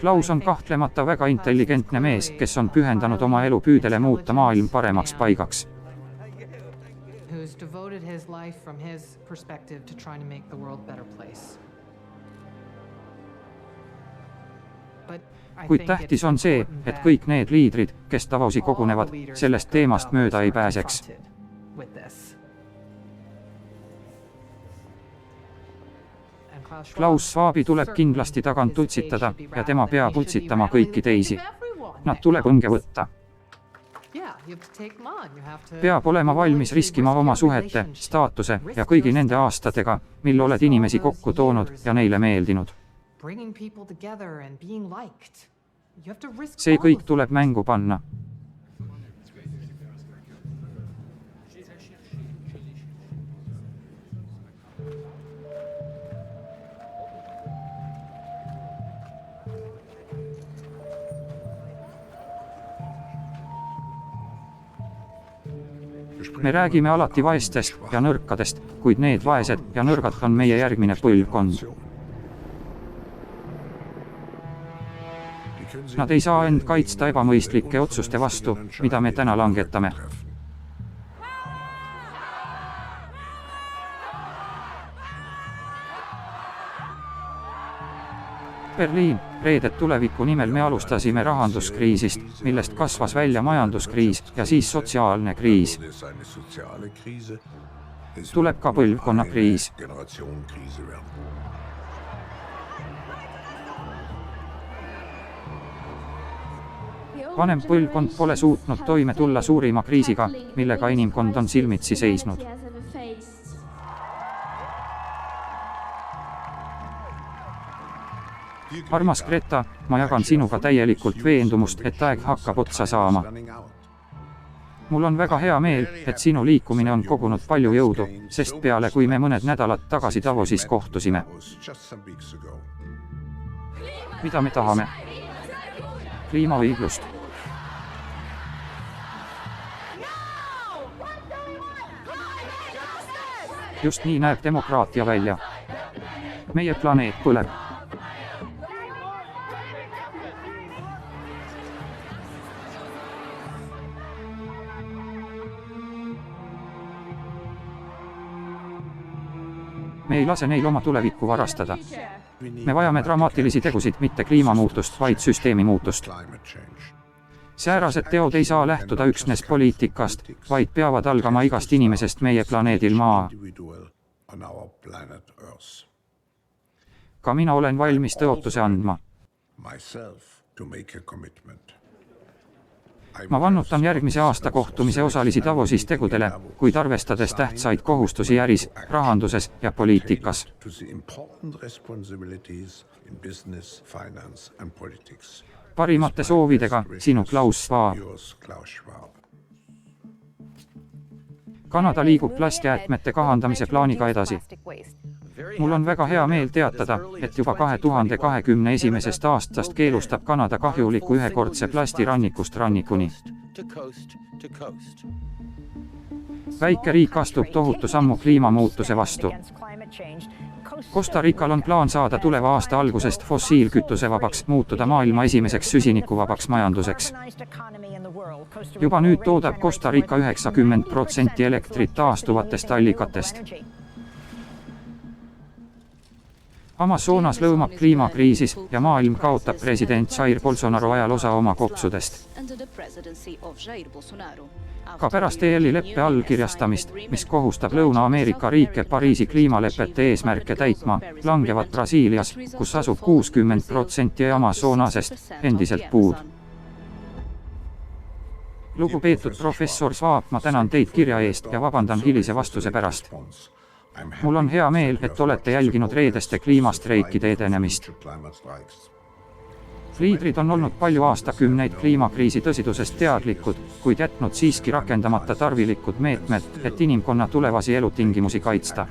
Klaus on kahtlemata väga intelligentne mees, kes on pühendanud oma elu püüdele muuta maailm paremaks paigaks. Who's devoted his life from his perspective to trying to make the world a better place. Kuid tähtis on see, et kõik need liidrid, kes Davosi kogunevad, sellest teemast mööda ei pääseks. Klaus Schwabi tuleb kindlasti tagant utsitada ja tema peab utsitama kõiki teisi. Nad tuleb õnge võtta. Peab olema valmis riskima oma suhete, staatuse ja kõigi nende aastatega, mil oled inimesi kokku toonud ja neile meeldinud. See kõik tuleb mängu panna. Me räägime alati vaestest ja nõrkadest, kuid need vaesed ja nõrgad on meie järgmine põlvkond. Nad ei saa end kaitsta ebamõistlike otsuste vastu, mida me täna langetame. Berliin, reedet tuleviku nimel me alustasime rahanduskriisist, millest kasvas välja majanduskriis ja siis sotsiaalne kriis. Tuleb ka põlvkonnakriis. Vanem põlvkond pole suutnud toime tulla suurima kriisiga, millega inimkond on silmitsi seisnud. Armas Greta, ma jagan sinuga täielikult veendumust, et aeg hakkab otsa saama. Mul on väga hea meel, et sinu liikumine on kogunud palju jõudu, sest peale kui me mõned nädalad tagasi Davosis kohtusime. Mida me tahame? Kliimaõiglust. Just nii näeb demokraatia välja. Meie planeet põleb. Me ei lase neil oma tulevikku varastada. Me vajame dramaatilisi tegusid, mitte kliimamuutust, vaid süsteemi muutust. Säärased teod ei saa lähtuda üksnes poliitikast, vaid peavad algama igast inimesest meie planeedil Maa. Ka mina olen valmis tõotuse andma. Ma vannutan järgmise aasta kohtumise osalisi Davosis tegudele, kuid arvestades tähtsaid kohustusi äris, rahanduses ja poliitikas. Parimate soovidega, sinu Klaus Schwab. Kanada liigub plastjäätmete kahandamise plaaniga edasi. Mul on väga hea meel teatada, et juba 2021. aastast keelustab Kanada kahjuliku ühekordse plasti rannikust rannikuni. Väike riik astub tohutu sammu kliimamuutuse vastu. Costa Rical on plaan saada tuleva aasta algusest fossiilkütusevabaks, muutuda maailma esimeseks süsinikuvabaks majanduseks. Juba nüüd toodab Costa Rica 90% elektrit taastuvatest allikatest. Amazonas lõumab kliimakriisis ja maailm kaotab president Jair Bolsonaro ajal osa oma kopsudest. Ka pärast EL-i leppe allkirjastamist, mis kohustab Lõuna-Ameerika riike Pariisi kliimalepete eesmärke täitma, langevad Brasiilias, kus asub 60% Amazonasest, endiselt puud. Lugupeetud professor Schwab, ma tänan teid kirja eest ja vabandan hilise vastuse pärast. Mul on hea meel, et olete jälginud reedeste kliimastreikide edenemist. Liidrid on olnud palju aastakümneid kliimakriisi tõsidusest teadlikud, kuid jätnud siiski rakendamata tarvilikud meetmed, et inimkonna tulevasi elutingimusi kaitsta.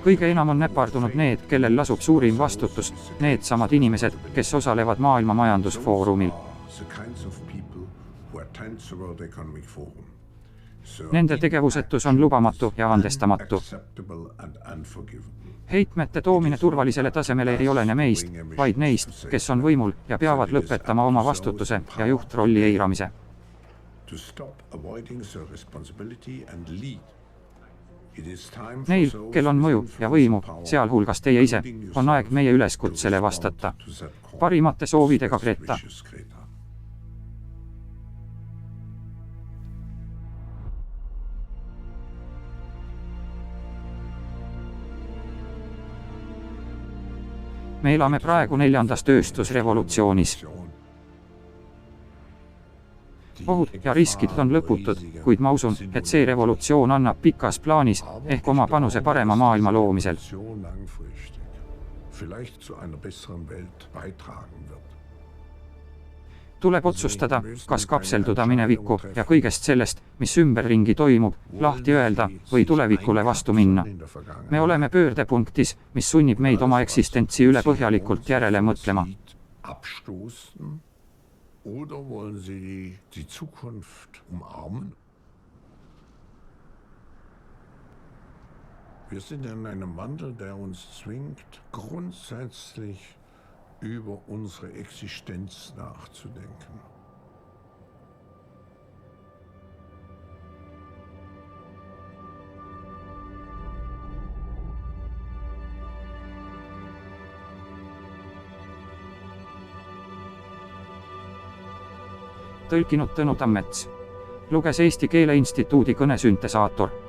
Kõige enam on näpardunud need, kellel lasub suurim vastutus, need samad inimesed, kes osalevad Maailma Majandusfoorumil. Nende tegevusetus on lubamatu ja andestamatu. Heitmete toomine turvalisele tasemele ei olene meist, vaid neist, kes on võimul ja peavad lõpetama oma vastutuse ja juhtrolli eiramise. Neil, kel on mõju ja võimu, sealhulgas teie ise, on aeg meie üleskutsele vastata. Parimate soovidega, Greta. Me elame praegu 4. tööstusrevolutsioonis. Ohud ja riskid on lõputud, kuid ma usun, et see revolutsioon annab pikas plaanis ehk oma panuse parema maailma loomisel. Tuleb otsustada, kas kapselduda minevikku ja kõigest sellest, mis ümberringi toimub, lahti öelda või tulevikule vastu minna. Me oleme pöördepunktis, mis sunnib meid oma eksistentsi üle põhjalikult järele mõtlema. Oder wollen Sie die Zukunft umarmen? Wir sind in einem Wandel, der uns zwingt, grundsätzlich über unsere Existenz nachzudenken. Tõlkinud Tõnu Tammets. Luges Eesti Keele Instituudi kõnesyntesaator.